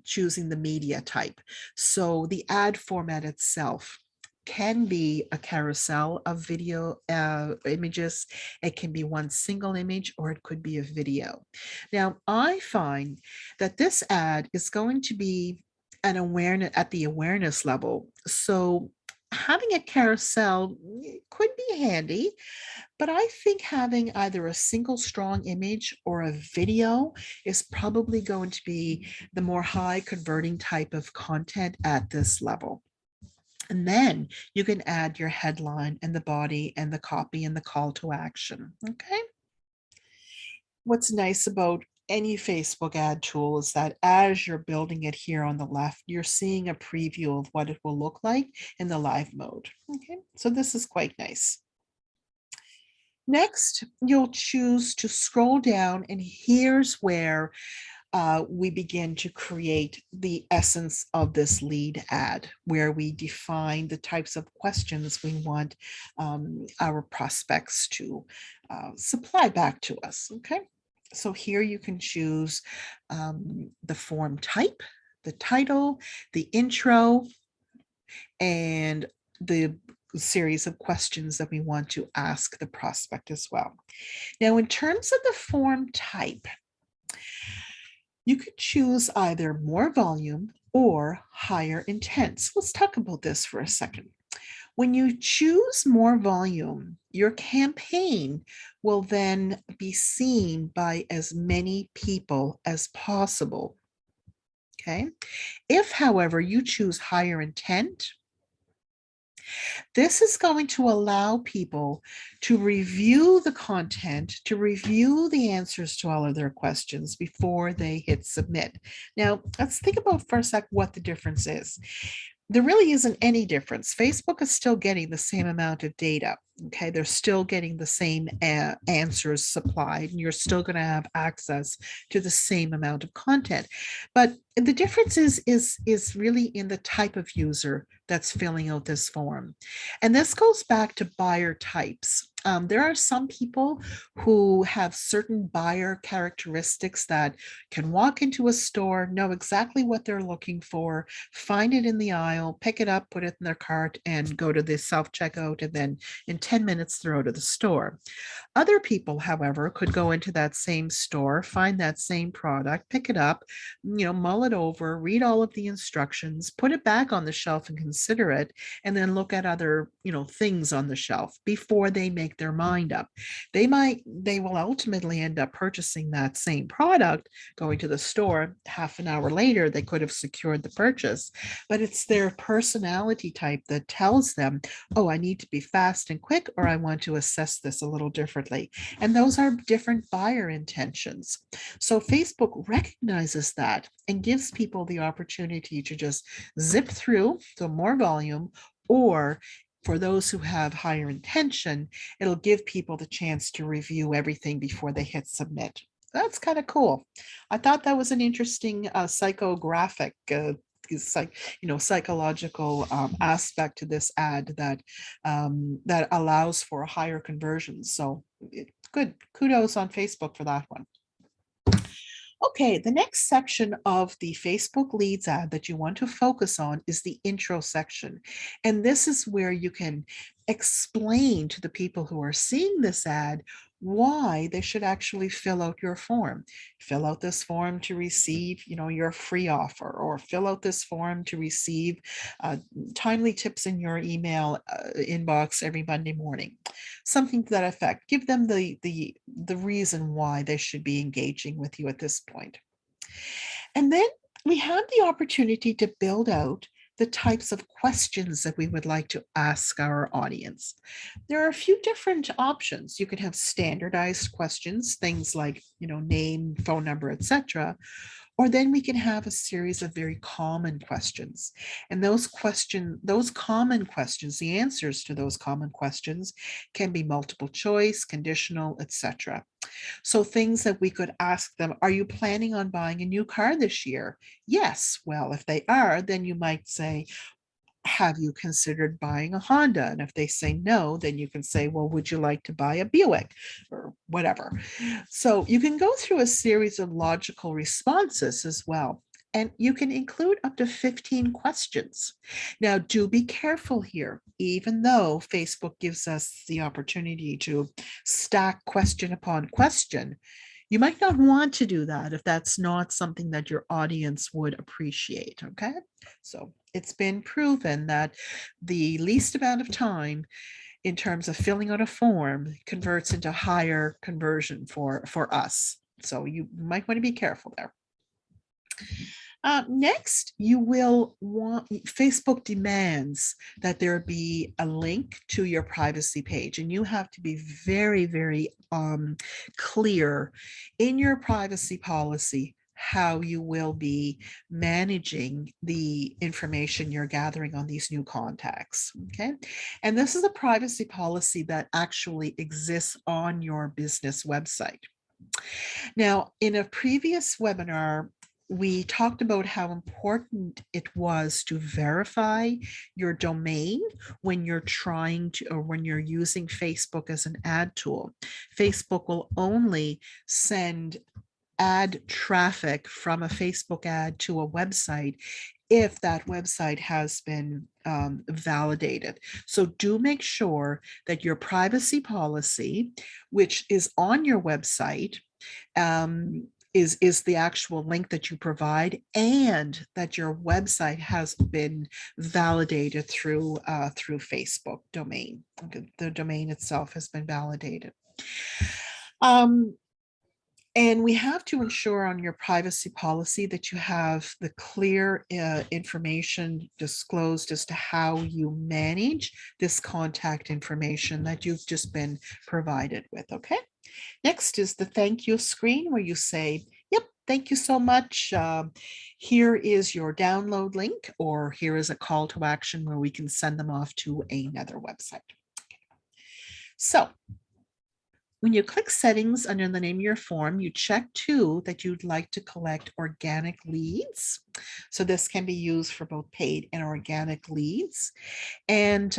choosing the media type. So the ad format itself can be a carousel of video images. It can be one single image, or it could be a video. Now, I find that this ad is going to be an awareness at the awareness level. So having a carousel could be handy, but I think having either a single strong image or a video is probably going to be the more high converting type of content at this level. And then you can add your headline and the body and the copy and the call to action. Okay. What's nice about any Facebook ad tool is that as you're building it here on the left, you're seeing a preview of what it will look like in the live mode. Okay, so this is quite nice. Next, you'll choose to scroll down, and here's where we begin to create the essence of this lead ad, where we define the types of questions we want our prospects to supply back to us. Okay, so here you can choose the form type, the title, the intro, and the series of questions that we want to ask the prospect as well. Now, in terms of the form type, you could choose either more volume or higher intent. So let's talk about this for a second. When you choose more volume, your campaign will then be seen by as many people as possible. Okay. If, however, you choose higher intent, this is going to allow people to review the content, to review the answers to all of their questions before they hit submit. Now, let's think about for a sec what the difference is. There really isn't any difference. Facebook is still getting the same amount of data. Okay, they're still getting the same answers supplied, and you're still going to have access to the same amount of content. But the difference is really in the type of user that's filling out this form. And this goes back to buyer types. There are some people who have certain buyer characteristics that can walk into a store, know exactly what they're looking for, find it in the aisle, pick it up, put it in their cart, and go to the self-checkout, and then in 10 minutes they're out of the store. Other people, however, could go into that same store, find that same product, pick it up, mull it over, read all of the instructions, put it back on the shelf and consider it, and then look at other, things on the shelf before they make their mind up. They will ultimately end up purchasing that same product, going to the store. Half an hour later, they could have secured the purchase, but it's their personality type that tells them, oh, I need to be fast and quick, or I want to assess this a little differently. And those are different buyer intentions. So Facebook recognizes that and gives people the opportunity to just zip through to more volume, or for those who have higher intention, it'll give people the chance to review everything before they hit submit. That's kind of cool. I thought that was an interesting psychographic psychological aspect to this ad that allows for higher conversions. So good, kudos on Facebook for that one. Okay, the next section of the Facebook leads ad that you want to focus on is the intro section. And this is where you can explain to the people who are seeing this ad why they should actually fill out your form. Fill out this form to receive, your free offer, or fill out this form to receive timely tips in your email inbox every Monday morning. Something to that effect. Give them the reason why they should be engaging with you at this point. And then we have the opportunity to build out the types of questions that we would like to ask our audience. There are a few different options. You could have standardized questions, things like, name, phone number, etc. Or then we can have a series of very common questions. And those common questions, the answers to those common questions can be multiple choice, conditional, etc. So things that we could ask them, are you planning on buying a new car this year? Yes. Well, if they are, then you might say, have you considered buying a Honda? And if they say no, then you can say, well, would you like to buy a Buick or whatever? So you can go through a series of logical responses as well. And you can include up to 15 questions. Now, do be careful here. Even though Facebook gives us the opportunity to stack question upon question, you might not want to do that if that's not something that your audience would appreciate, okay? So It's been proven that the least amount of time in terms of filling out a form converts into higher conversion for us. So you might want to be careful there. Next, you will want, Facebook demands that there be a link to your privacy page, and you have to be very, very clear in your privacy policy how you will be managing the information you're gathering on these new contacts. Okay. And this is a privacy policy that actually exists on your business website. Now, in a previous webinar, we talked about how important it was to verify your domain when you're trying to, or when you're using Facebook as an ad tool. Facebook will only send ad traffic from a Facebook ad to a website if that website has been validated. So do make sure that your privacy policy, which is on your website, is the actual link that you provide, and that your website has been validated through Facebook domain. The domain itself has been validated. And we have to ensure on your privacy policy that you have the clear information disclosed as to how you manage this contact information that you've just been provided with. Okay. Next is the thank you screen, where you say, yep, thank you so much. Here is your download link, or here is a call to action where we can send them off to another website. So when you click settings under the name of your form, you check too that you'd like to collect organic leads. So this can be used for both paid and organic leads. And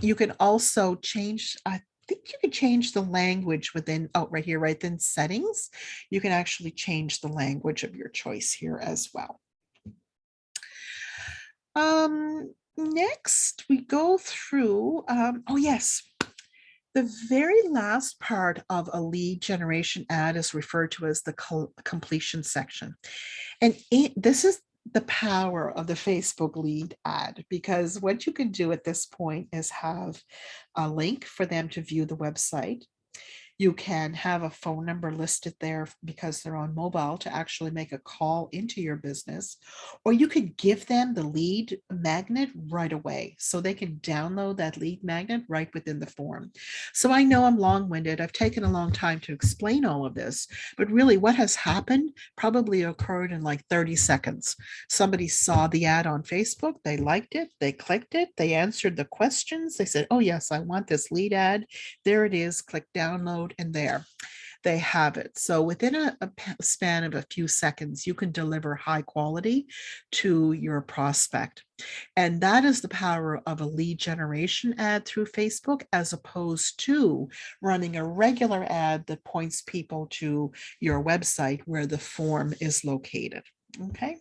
you can also change, I think you can change the language within, oh, right here, right then settings. You can actually change the language of your choice here as well. Next, we go through, oh yes, the very last part of a lead generation ad is referred to as the completion section. And this is the power of the Facebook lead ad, because what you can do at this point is have a link for them to view the website. You can have a phone number listed there because they're on mobile to actually make a call into your business, or you could give them the lead magnet right away so they can download that lead magnet right within the form. So I know I'm long-winded. I've taken a long time to explain all of this, but really what has happened probably occurred in like 30 seconds. Somebody saw the ad on Facebook, they liked it, they clicked it, they answered the questions, they said, oh yes, I want this lead ad. There it is, click download, and there they have it. So within a span of a few seconds, you can deliver high quality to your prospect. And that is the power of a lead generation ad through Facebook, as opposed to running a regular ad that points people to your website where the form is located. Okay.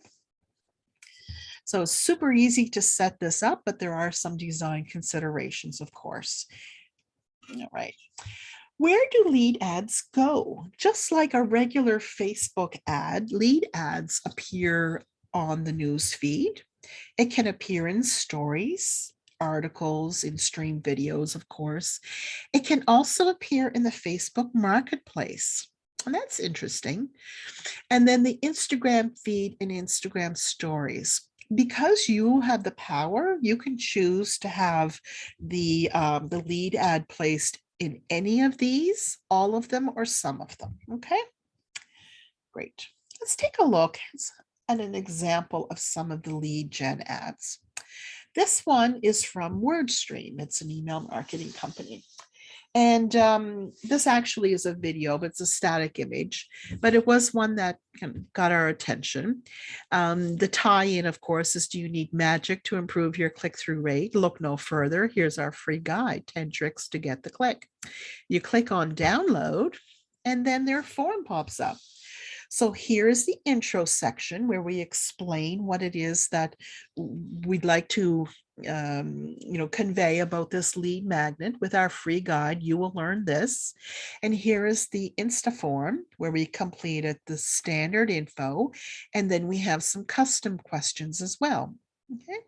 So it's super easy to set this up, but there are some design considerations, of course. All right. Where do lead ads go? Just like a regular Facebook ad, lead ads appear on the news feed. It can appear in stories, articles, in stream videos, of course. It can also appear in the Facebook marketplace. And that's interesting. And then the Instagram feed and Instagram stories. Because you have the power, you can choose to have the lead ad placed in any of these, all of them, or some of them. Okay, great. Let's take a look at an example of some of the lead gen ads. This one is from WordStream. It's an email marketing company. And this actually is a video, but it's a static image, but it was one that got our attention. The tie-in, of course, is, do you need magic to improve your click-through rate? Look no further. Here's our free guide, 10 tricks to get the click. You click on download, and then their form pops up. So here's the intro section where we explain what it is that we'd like to convey about this lead magnet. With our free guide, you will learn this. And here is the Insta form where we completed the standard info. And then we have some custom questions as well. Okay.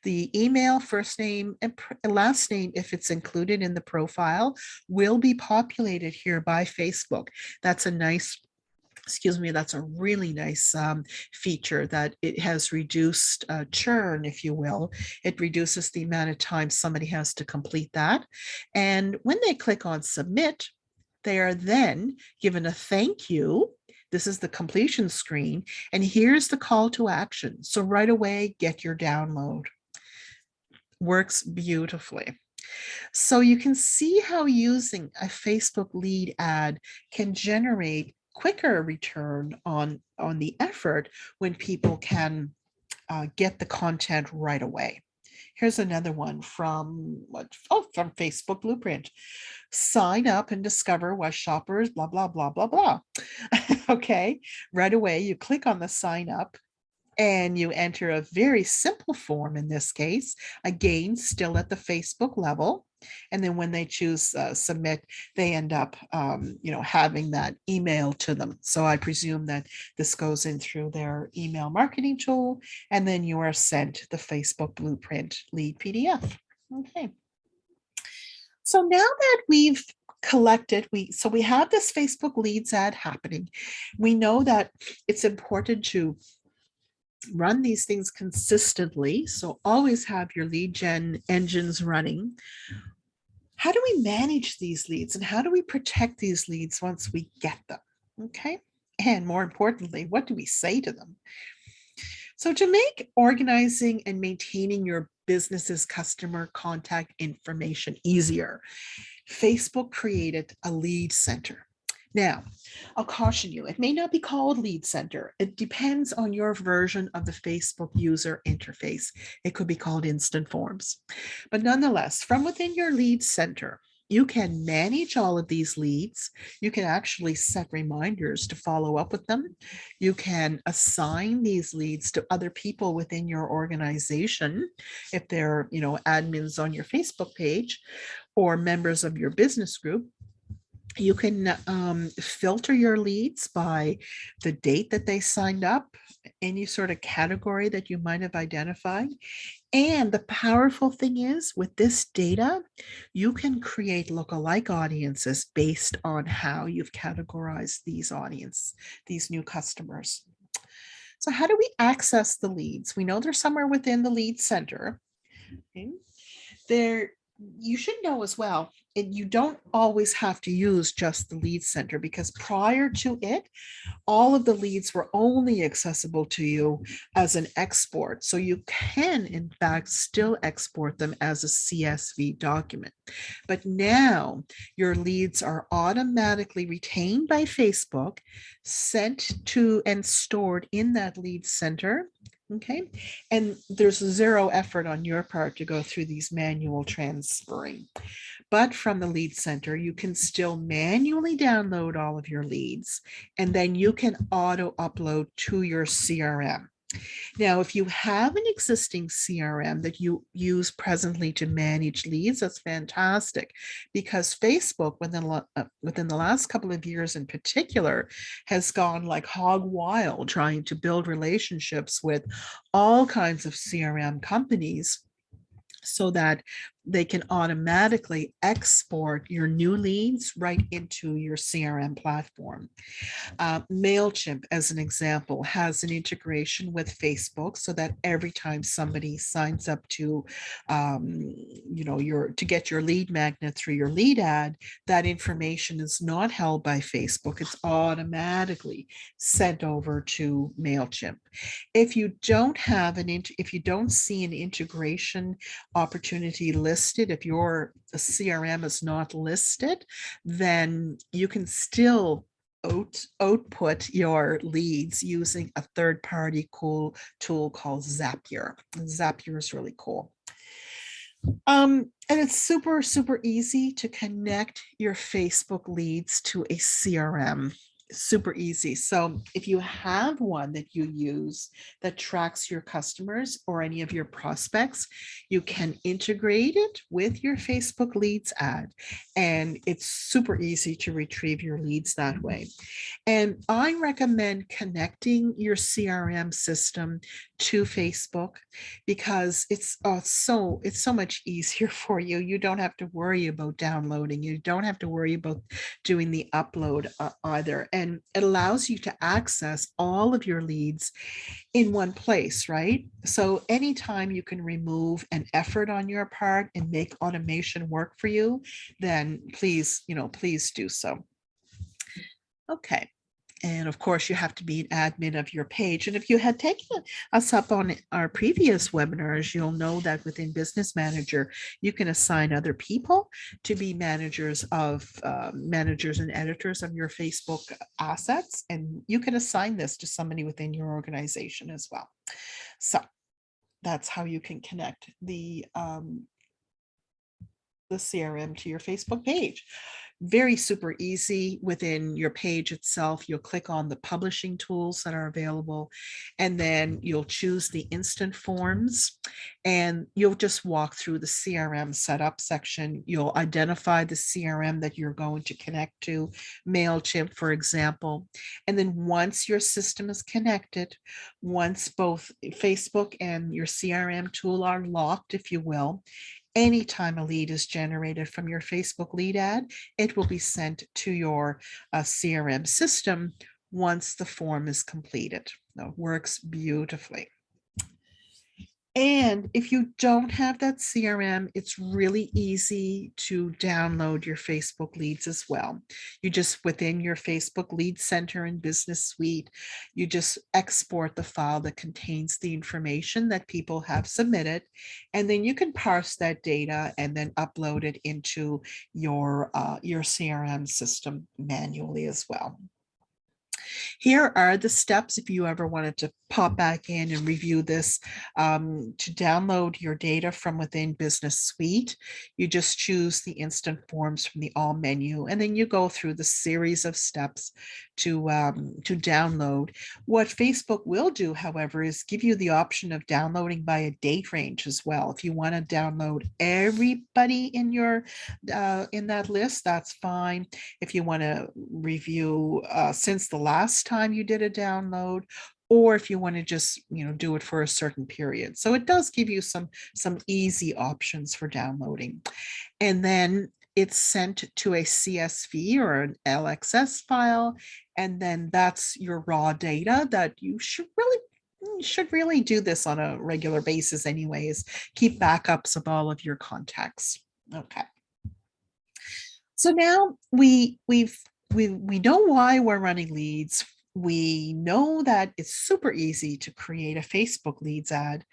The email, first name, and last name, if it's included in the profile, will be populated here by Facebook. That's a nice, excuse me, that's a really nice feature, that it has reduced churn, if you will. It reduces the amount of time somebody has to complete that. And when they click on submit, they are then given a thank you. This is the completion screen, and here's the call to action. So right away, get your download. Works beautifully. So you can see how using a Facebook lead ad can generate quicker return on the effort when people can get the content right away. Here's another one from from Facebook Blueprint. Sign up and discover why shoppers blah blah blah blah blah. Okay, right away you click on the sign up and you enter a very simple form in this case, again, still at the Facebook level. And then when they choose submit, they end up, having that email to them. So I presume that this goes in through their email marketing tool, and then you are sent the Facebook Blueprint lead PDF. Okay. So now that we've collected, we have this Facebook leads ad happening. We know that it's important to run these things consistently. So always have your lead gen engines running. How do we manage these leads, and how do we protect these leads once we get them? Okay. And more importantly, what do we say to them? So to make organizing and maintaining your business's customer contact information easier, Facebook created a lead center. Now, I'll caution you, it may not be called Lead Center. It depends on your version of the Facebook user interface. It could be called Instant Forms. But nonetheless, from within your Lead Center, you can manage all of these leads. You can actually set reminders to follow up with them. You can assign these leads to other people within your organization if they're, admins on your Facebook page or members of your business group. You can filter your leads by the date that they signed up, any sort of category that you might have identified. And the powerful thing is, with this data, you can create lookalike audiences based on how you've categorized these new customers. So how do we access the leads? We know they're somewhere within the lead center. Okay. You should know as well, and you don't always have to use just the lead center, because prior to it, all of the leads were only accessible to you as an export. So you can, in fact, still export them as a CSV document. But now your leads are automatically retained by Facebook, sent to and stored in that lead center. Okay. And there's zero effort on your part to go through these manual transferring. But from the lead center, you can still manually download all of your leads, and then you can auto upload to your CRM. Now, if you have an existing CRM that you use presently to manage leads, that's fantastic, because Facebook, within the last couple of years in particular, has gone like hog wild trying to build relationships with all kinds of CRM companies so that they can automatically export your new leads right into your CRM platform. MailChimp, as an example, has an integration with Facebook so that every time somebody signs up to, to get your lead magnet through your lead ad, that information is not held by Facebook. It's automatically sent over to MailChimp. If you don't see an integration opportunity listed, if your CRM is not listed, then you can still output your leads using a third-party cool tool called Zapier. Zapier is really cool. And it's super, super easy to connect your Facebook leads to a CRM. super easy. So if you have one that you use that tracks your customers or any of your prospects, you can integrate it with your Facebook leads ad. And it's super easy to retrieve your leads that way. And I recommend connecting your CRM system to Facebook because it's so much easier for you. You don't have to worry about downloading. You don't have to worry about doing the upload either. And it allows you to access all of your leads in one place, right? So anytime you can remove an effort on your part and make automation work for you, then please, please do so. Okay. And of course, you have to be an admin of your page. And if you had taken us up on our previous webinars, you'll know that within Business Manager, you can assign other people to be managers and editors of your Facebook assets. And you can assign this to somebody within your organization as well. So that's how you can connect the CRM to your Facebook page. Very super easy. Within your page itself, you'll click on the publishing tools that are available, and then you'll choose the instant forms, and you'll just walk through the CRM setup section. You'll identify the CRM that you're going to connect to, MailChimp, for example. And then once your system is connected, once both Facebook and your CRM tool are locked, if you will, anytime a lead is generated from your Facebook lead ad, it will be sent to your CRM system once the form is completed. It works beautifully. And if you don't have that CRM, it's really easy to download your Facebook leads as well. You just, within your Facebook Lead Center and Business Suite, you just export the file that contains the information that people have submitted. And then you can parse that data and then upload it into your CRM system manually as well. Here are the steps if you ever wanted to pop back in and review this. To download your data from within Business Suite, you just choose the instant forms from the All menu, and then you go through the series of steps to download. What Facebook will do, however, is give you the option of downloading by a date range as well. If you want to download everybody in your in that list, that's fine. If you want to review since the last time you did a download, or if you want to just do it for a certain period. So it does give you some easy options for downloading. And then it's sent to a CSV or an LXS file, and then that's your raw data that you should really do this on a regular basis anyways. Keep backups of all of your contacts. Okay. So now we know why we're running leads. We know that it's super easy to create a Facebook leads ad.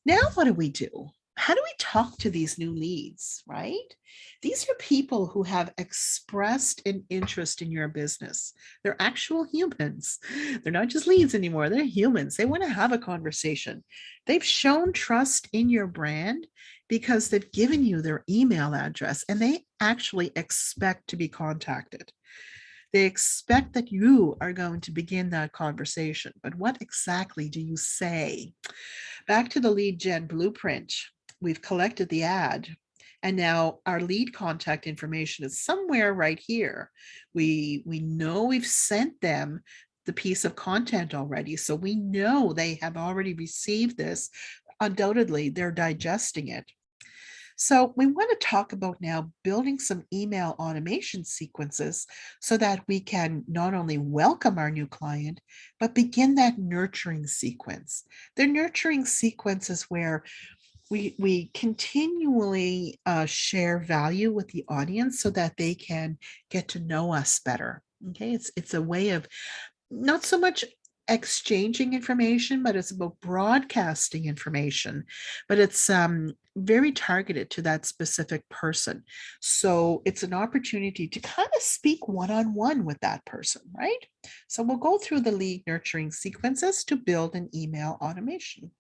Now, what do we do? How do we talk to these new leads, right? These are people who have expressed an interest in your business. They're actual humans. They're not just leads anymore. They're humans. They want to have a conversation. They've shown trust in your brand because they've given you their email address, and they actually expect to be contacted. They expect that you are going to begin that conversation. But what exactly do you say? Back to the lead gen blueprint. We've collected the ad, and now our lead contact information is somewhere right here. We know we've sent them the piece of content already, so we know they have already received this. Undoubtedly, they're digesting it. So we want to talk about now building some email automation sequences so that we can not only welcome our new client, but begin that nurturing sequence. The nurturing sequence is where we continually share value with the audience so that they can get to know us better. Okay, it's a way of not so much exchanging information, but it's about broadcasting information, but it's very targeted to that specific person. So it's an opportunity to kind of speak one-on-one with that person, right? So we'll go through the lead nurturing sequences to build an email automation.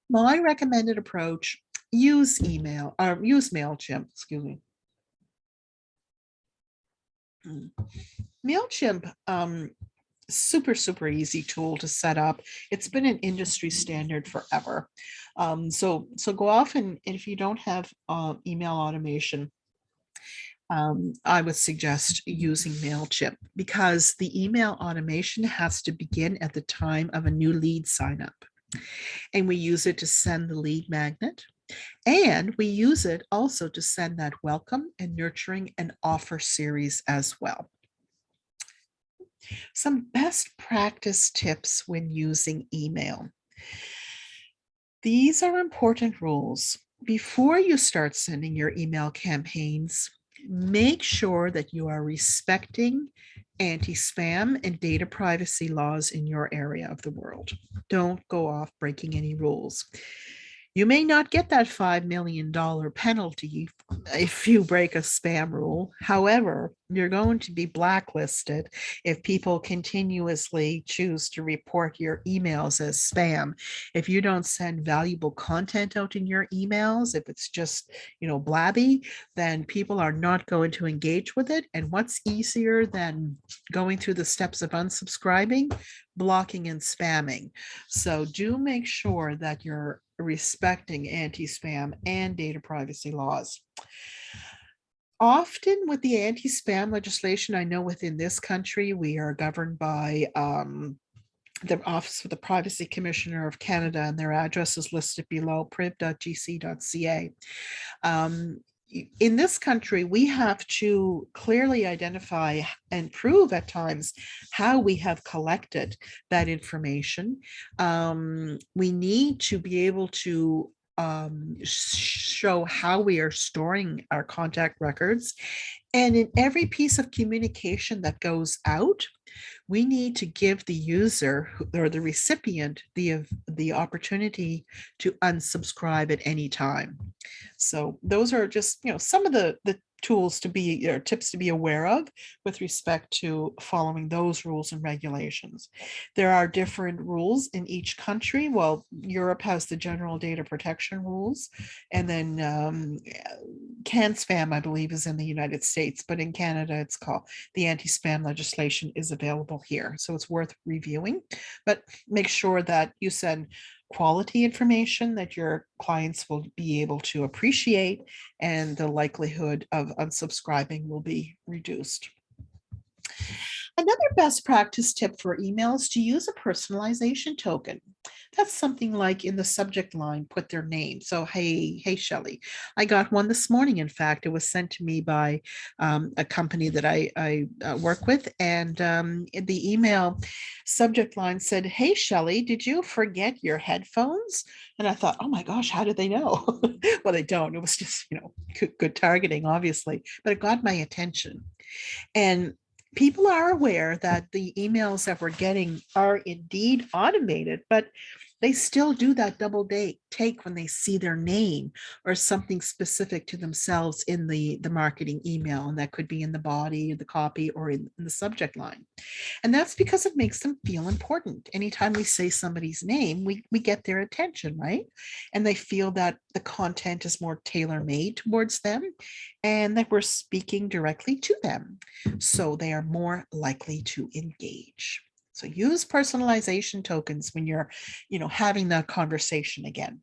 My recommended approach, use MailChimp, excuse me. MailChimp, super easy tool to set up. It's been an industry standard forever. So go off, and if you don't have email automation, I would suggest using MailChimp, because the email automation has to begin at the time of a new lead sign up. And we use it to send the lead magnet. And we use it also to send that welcome and nurturing and offer series as well. Some best practice tips when using email. These are important rules. Before you start sending your email campaigns, make sure that you are respecting anti-spam and data privacy laws in your area of the world. Don't go off breaking any rules. You may not get that $5 million penalty if you break a spam rule. However, you're going to be blacklisted if people continuously choose to report your emails as spam. If you don't send valuable content out in your emails, if it's just, blabby, then people are not going to engage with it. And what's easier than going through the steps of unsubscribing? Blocking and spamming. So do make sure that you're respecting anti-spam and data privacy laws. Often with the anti-spam legislation, I know within this country, we are governed by the Office of the Privacy Commissioner of Canada, and their address is listed below, priv.gc.ca. In this country, we have to clearly identify and prove at times how we have collected that information. We need to be able to show how we are storing our contact records. And in every piece of communication that goes out, we need to give the user or the recipient the opportunity to unsubscribe at any time. So those are just, some of the tools to be, or tips to be aware of with respect to following those rules and regulations. There are different rules in each country. Well, Europe has the general data protection rules, and then CAN-SPAM, I believe, is in the United States, but in Canada, it's called the anti-spam legislation is available here. So it's worth reviewing, but make sure that you send quality information that your clients will be able to appreciate, and the likelihood of unsubscribing will be reduced. Another best practice tip for email is to use a personalization token. That's something like in the subject line, put their name. So, hey, Shelley, I got one this morning. In fact, it was sent to me by a company that I work with. And the email subject line said, hey, Shelley, did you forget your headphones? And I thought, oh my gosh, how did they know? Well, they don't. It was just, good targeting, obviously, but it got my attention. And people are aware that the emails that we're getting are indeed automated, but they still do that double take when they see their name or something specific to themselves in the marketing email. And that could be in the body, the copy, or in the subject line. And that's because it makes them feel important. Anytime we say somebody's name, we get their attention, right? And they feel that the content is more tailor-made towards them and that we're speaking directly to them. So they are more likely to engage. So use personalization tokens when you're, having that conversation again.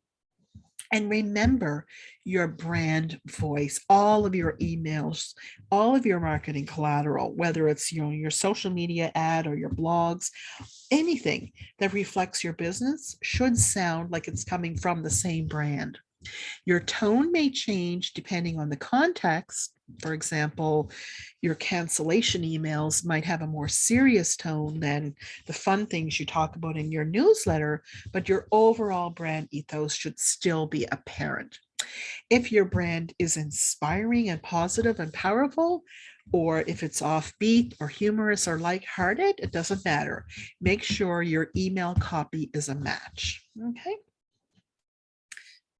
And remember your brand voice, all of your emails, all of your marketing collateral, whether it's your social media ad or your blogs, anything that reflects your business should sound like it's coming from the same brand. Your tone may change depending on the context. For example, your cancellation emails might have a more serious tone than the fun things you talk about in your newsletter, but your overall brand ethos should still be apparent. If your brand is inspiring and positive and powerful, or if it's offbeat or humorous or lighthearted, it doesn't matter. Make sure your email copy is a match. Okay.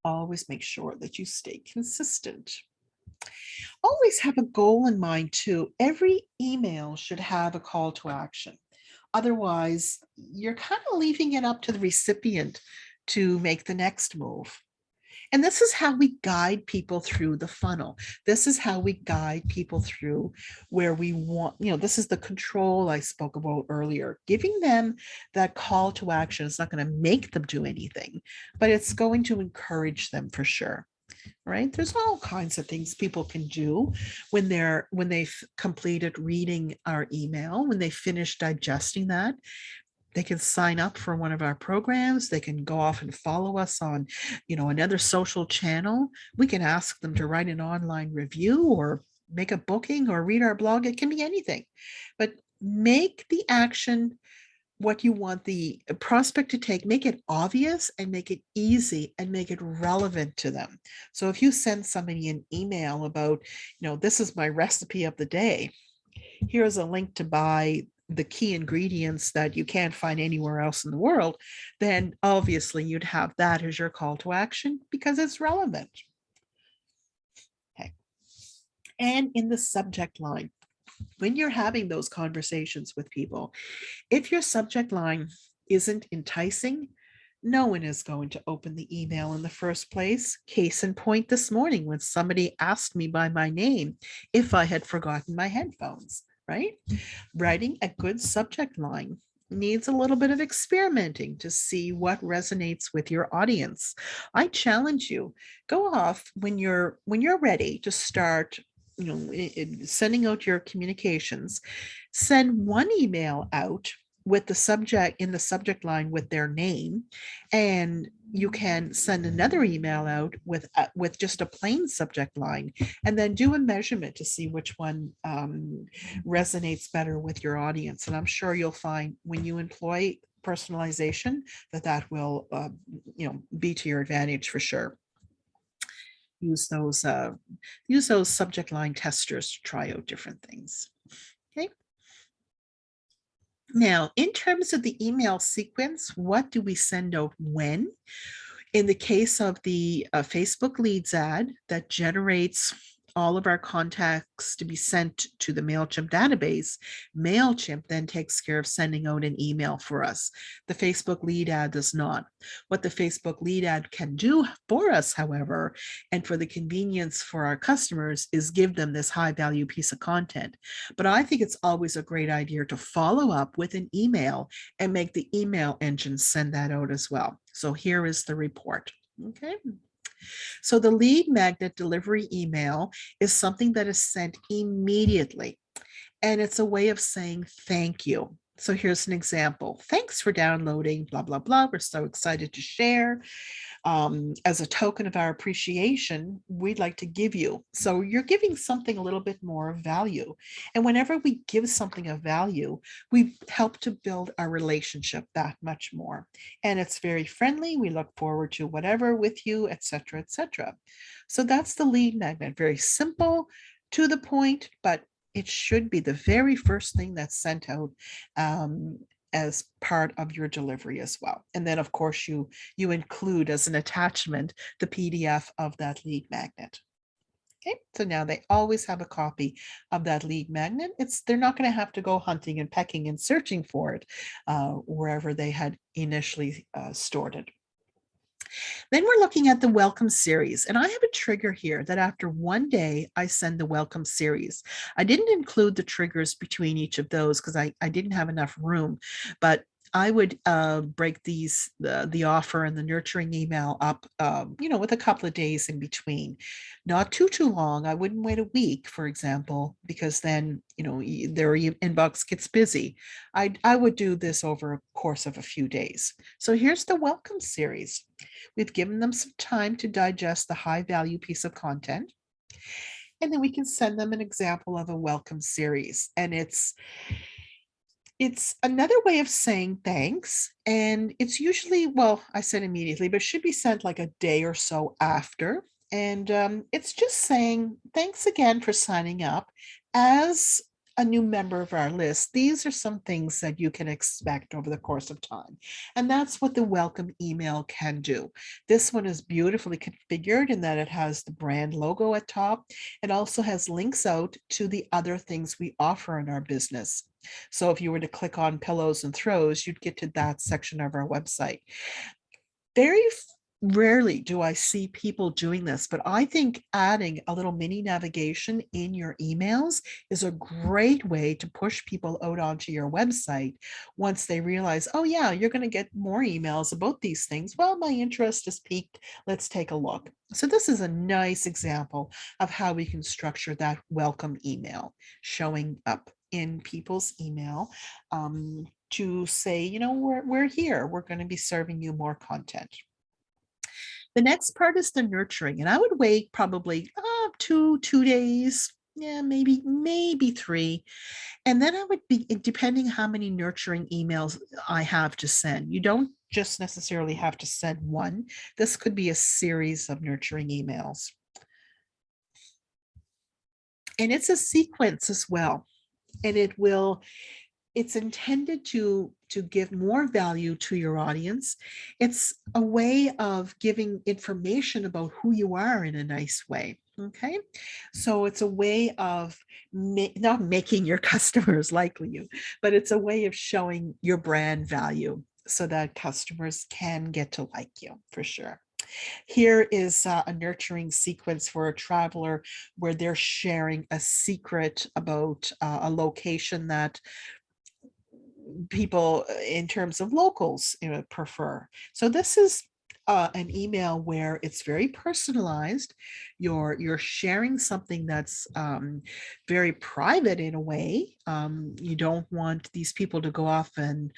Always make sure that you stay consistent. Always have a goal in mind too. Every email should have a call to action. Otherwise, you're kind of leaving it up to the recipient to make the next move. And this is how we guide people through the funnel. This is how we guide people through where we want, this is the control I spoke about earlier. Giving them that call to action is not going to make them do anything, but it's going to encourage them for sure. Right? There's all kinds of things people can do when they've completed reading our email, when they finish digesting that. They can sign up for one of our programs. They can go off and follow us on, another social channel. We can ask them to write an online review or make a booking or read our blog. It can be anything, but make the action what you want the prospect to take, make it obvious and make it easy and make it relevant to them. So if you send somebody an email about, this is my recipe of the day, here's a link to buy the key ingredients that you can't find anywhere else in the world, then obviously you'd have that as your call to action because it's relevant. Okay. And in the subject line, when you're having those conversations with people, if your subject line isn't enticing, no one is going to open the email in the first place. Case in point this morning when somebody asked me by my name if I had forgotten my headphones, right? Writing a good subject line needs a little bit of experimenting to see what resonates with your audience. I challenge you, go off when you're ready to start sending out your communications, send one email out with the subject in the subject line with their name, and you can send another email out with just a plain subject line, and then do a measurement to see which one resonates better with your audience. And I'm sure you'll find when you employ personalization that will be to your advantage for sure. Use those subject line testers to try out different things. Okay. Now, in terms of the email sequence, what do we send out when? In the case of the Facebook leads ad that generates all of our contacts to be sent to the MailChimp database, MailChimp then takes care of sending out an email for us. The Facebook lead ad does not. What the Facebook lead ad can do for us, however, and for the convenience for our customers, is give them this high value piece of content. But I think it's always a great idea to follow up with an email and make the email engine send that out as well. So here is the report. Okay. So the lead magnet delivery email is something that is sent immediately, and it's a way of saying thank you. So here's an example. Thanks for downloading, blah, blah, blah. We're so excited to share. As a token of our appreciation, we'd like to give you. So you're giving something a little bit more of value. And whenever we give something of value, we help to build our relationship that much more. And it's very friendly. We look forward to whatever with you, etc., etc. So that's the lead magnet. Very simple, to the point, but it should be the very first thing that's sent out as part of your delivery as well. And then of course you include as an attachment the PDF of that lead magnet. Okay, so now they always have a copy of that lead magnet. They're not going to have to go hunting and pecking and searching for it wherever they had initially stored it. Then we're looking at the welcome series, and I have a trigger here that after one day, I send the welcome series. I didn't include the triggers between each of those because I didn't have enough room, but I would break the offer and the nurturing email up, with a couple of days in between. Not too long. I wouldn't wait a week, for example, because then, their inbox gets busy. I would do this over a course of a few days. So here's the welcome series. We've given them some time to digest the high value piece of content. And then we can send them an example of a welcome series. And it's another way of saying thanks. And it's usually, well, I said immediately, but it should be sent like a day or so after. And it's just saying, thanks again for signing up. As a new member of our list, these are some things that you can expect over the course of time. And that's what the welcome email can do. This one is beautifully configured in that it has the brand logo at top. It also has links out to the other things we offer in our business. So if you were to click on pillows and throws, you'd get to that section of our website. Very rarely do I see people doing this, but I think adding a little mini navigation in your emails is a great way to push people out onto your website once they realize, oh yeah, you're going to get more emails about these things. Well, my interest is piqued. Let's take a look. So this is a nice example of how we can structure that welcome email showing up in people's email, to say, we're here. We're going to be serving you more content. The next part is the nurturing, and I would wait probably 2 days, yeah, maybe 3, and then I would be, depending how many nurturing emails I have to send. You don't just necessarily have to send one. This could be a series of nurturing emails, and it's a sequence as well, and it's intended to give more value to your audience. It's a way of giving information about who you are in a nice way. Okay, so it's a way of not making your customers like you, but it's a way of showing your brand value so that customers can get to like you for sure. Here is a nurturing sequence for a traveler where they're sharing a secret about a location that people in terms of locals prefer. So this is an email where it's very personalized. You're sharing something that's very private in a way. You don't want these people to go off and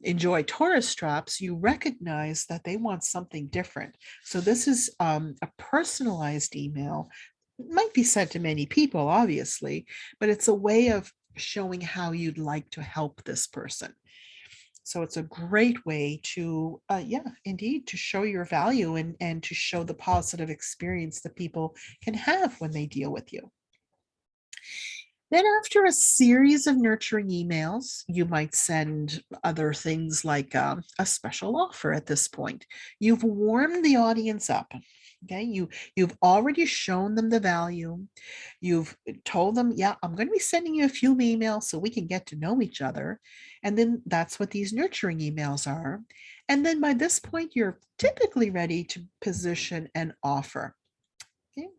enjoy tourist traps. You recognize that they want something different. So this is a personalized email. It might be sent to many people, obviously, but it's a way of showing how you'd like to help this person. So it's a great way to, yeah, indeed, to show your value and to show the positive experience that people can have when they deal with you. Then after a series of nurturing emails, you might send other things like a special offer at this point. You've warmed the audience up. Okay, you've already shown them the value. You've told them, yeah, I'm going to be sending you a few emails so we can get to know each other. And then that's what these nurturing emails are. And then by this point, you're typically ready to position an offer. Okay.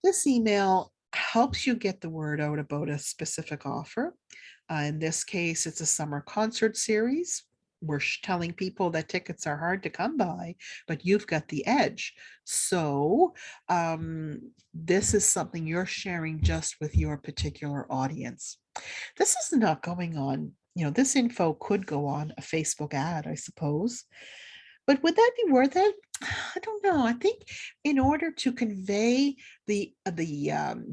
This email helps you get the word out about a specific offer. In this case, it's a summer concert series. We're telling people that tickets are hard to come by, but you've got the edge. So this is something you're sharing just with your particular audience. This is not going on, this info could go on a Facebook ad, I suppose. But would that be worth it? I don't know. I think in order to convey the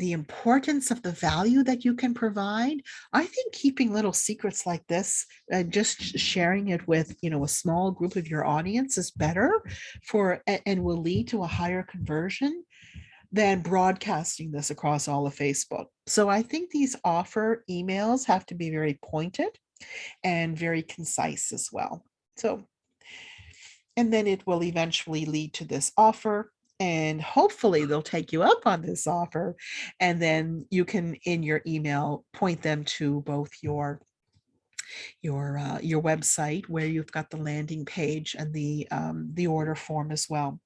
importance of the value that you can provide, I think keeping little secrets like this and just sharing it with a small group of your audience is better and will lead to a higher conversion than broadcasting this across all of Facebook. So I think these offer emails have to be very pointed and very concise as well. So and then it will eventually lead to this offer, and hopefully they'll take you up on this offer, and then you can in your email point them to both your website where you've got the landing page and the order form as well.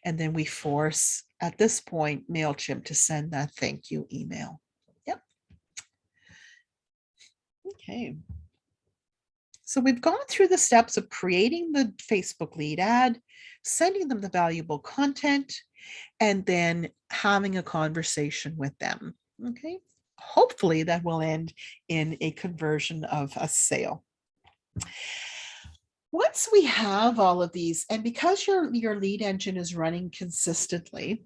And then we force at this point MailChimp to send that thank you email. Yep. Okay. So we've gone through the steps of creating the Facebook lead ad, sending them the valuable content, and then having a conversation with them. Okay. Hopefully that will end in a conversion of a sale. Once we have all of these, and because your lead engine is running consistently,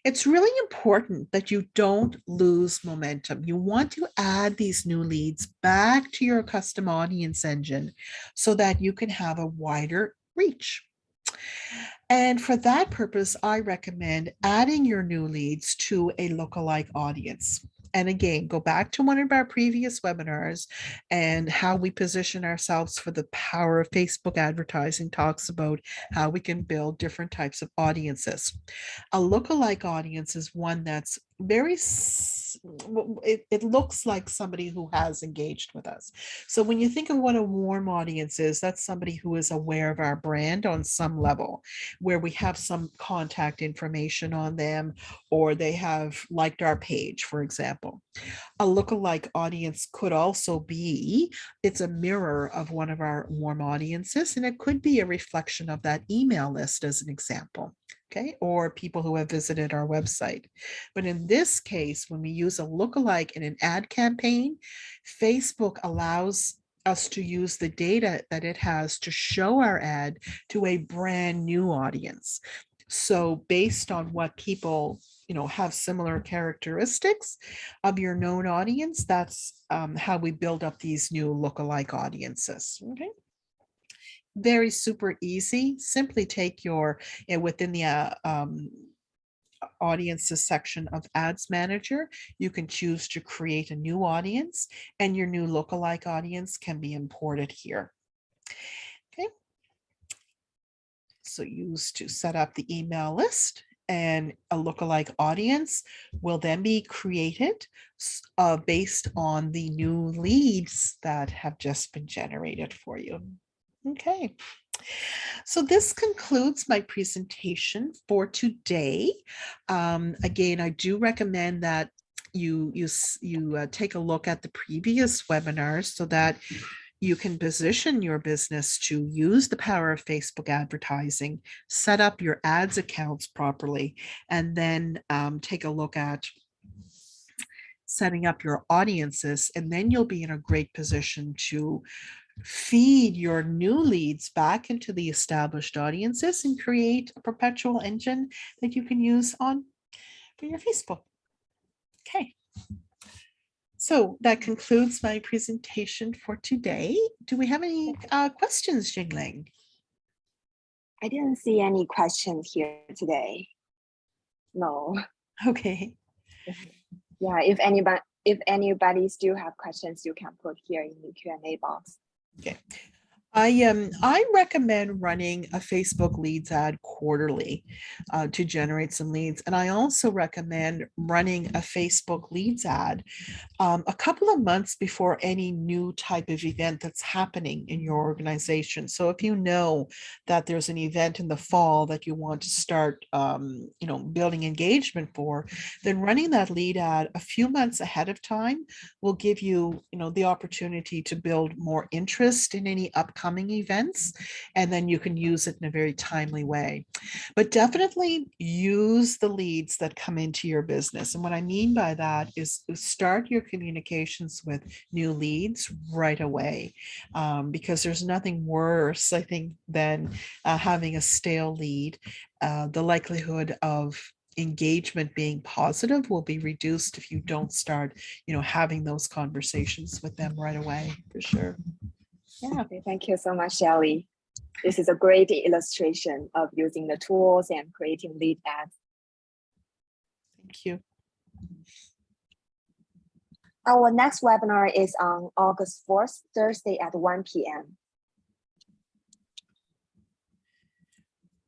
it's really important that you don't lose momentum. You want to add these new leads back to your custom audience engine so that you can have a wider reach. And for that purpose, I recommend adding your new leads to a lookalike audience. And again, go back to one of our previous webinars, and how we position ourselves for the power of Facebook advertising talks about how we can build different types of audiences. A lookalike audience is one that's very it looks like somebody who has engaged with us. So when you think of what a warm audience is, that's somebody who is aware of our brand on some level, where we have some contact information on them, or they have liked our page, for example. A lookalike audience could also be, it's a mirror of one of our warm audiences, and it could be a reflection of that email list as an example. Okay, or people who have visited our website. But in this case, when we use a lookalike in an ad campaign, Facebook allows us to use the data that it has to show our ad to a brand new audience. So based on what people, have similar characteristics of your known audience, that's how we build up these new lookalike audiences. Okay. Very super easy. Simply take your, within the audiences section of Ads Manager, you can choose to create a new audience, and your new lookalike audience can be imported here. Okay. So use to set up the email list, and a lookalike audience will then be created based on the new leads that have just been generated for you. Okay. So this concludes my presentation for today. Again, I do recommend that you take a look at the previous webinars so that you can position your business to use the power of Facebook advertising, set up your ads accounts properly, and then take a look at setting up your audiences, and then you'll be in a great position to feed your new leads back into the established audiences and create a perpetual engine that you can use for your Facebook. Okay. So that concludes my presentation for today. Do we have any questions, Jingling? I didn't see any questions here today. No. Okay. Yeah, if anybody still have questions, you can put here in the Q&A box. Okay. I recommend running a Facebook leads ad quarterly to generate some leads. And I also recommend running a Facebook leads ad a couple of months before any new type of event that's happening in your organization. So if you know that there's an event in the fall that you want to start, building engagement for, then running that lead ad a few months ahead of time will give you, the opportunity to build more interest in any upcoming events, and then you can use it in a very timely way. But definitely use the leads that come into your business. And what I mean by that is start your communications with new leads right away, because there's nothing worse, I think, than having a stale lead. The likelihood of engagement being positive will be reduced if you don't start, having those conversations with them right away, for sure. Yeah. Okay, thank you so much, Shelley. This is a great illustration of using the tools and creating lead ads. Thank you. Our next webinar is on August 4th, Thursday at 1 p.m.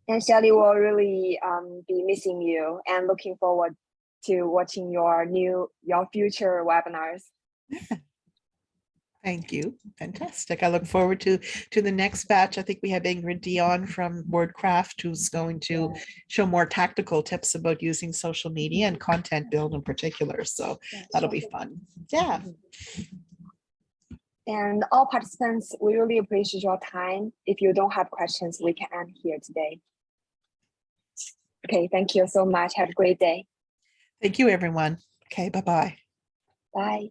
And Shelley will really be missing you and looking forward to watching your future webinars. Thank you. Fantastic. I look forward to the next batch. I think we have Ingrid Dion from WordCraft, who's going to show more tactical tips about using social media and content build in particular. So that'll be fun. Yeah. And all participants, we really appreciate your time. If you don't have questions, we can end here today. Okay, thank you so much. Have a great day. Thank you, everyone. Okay, bye-bye. Bye.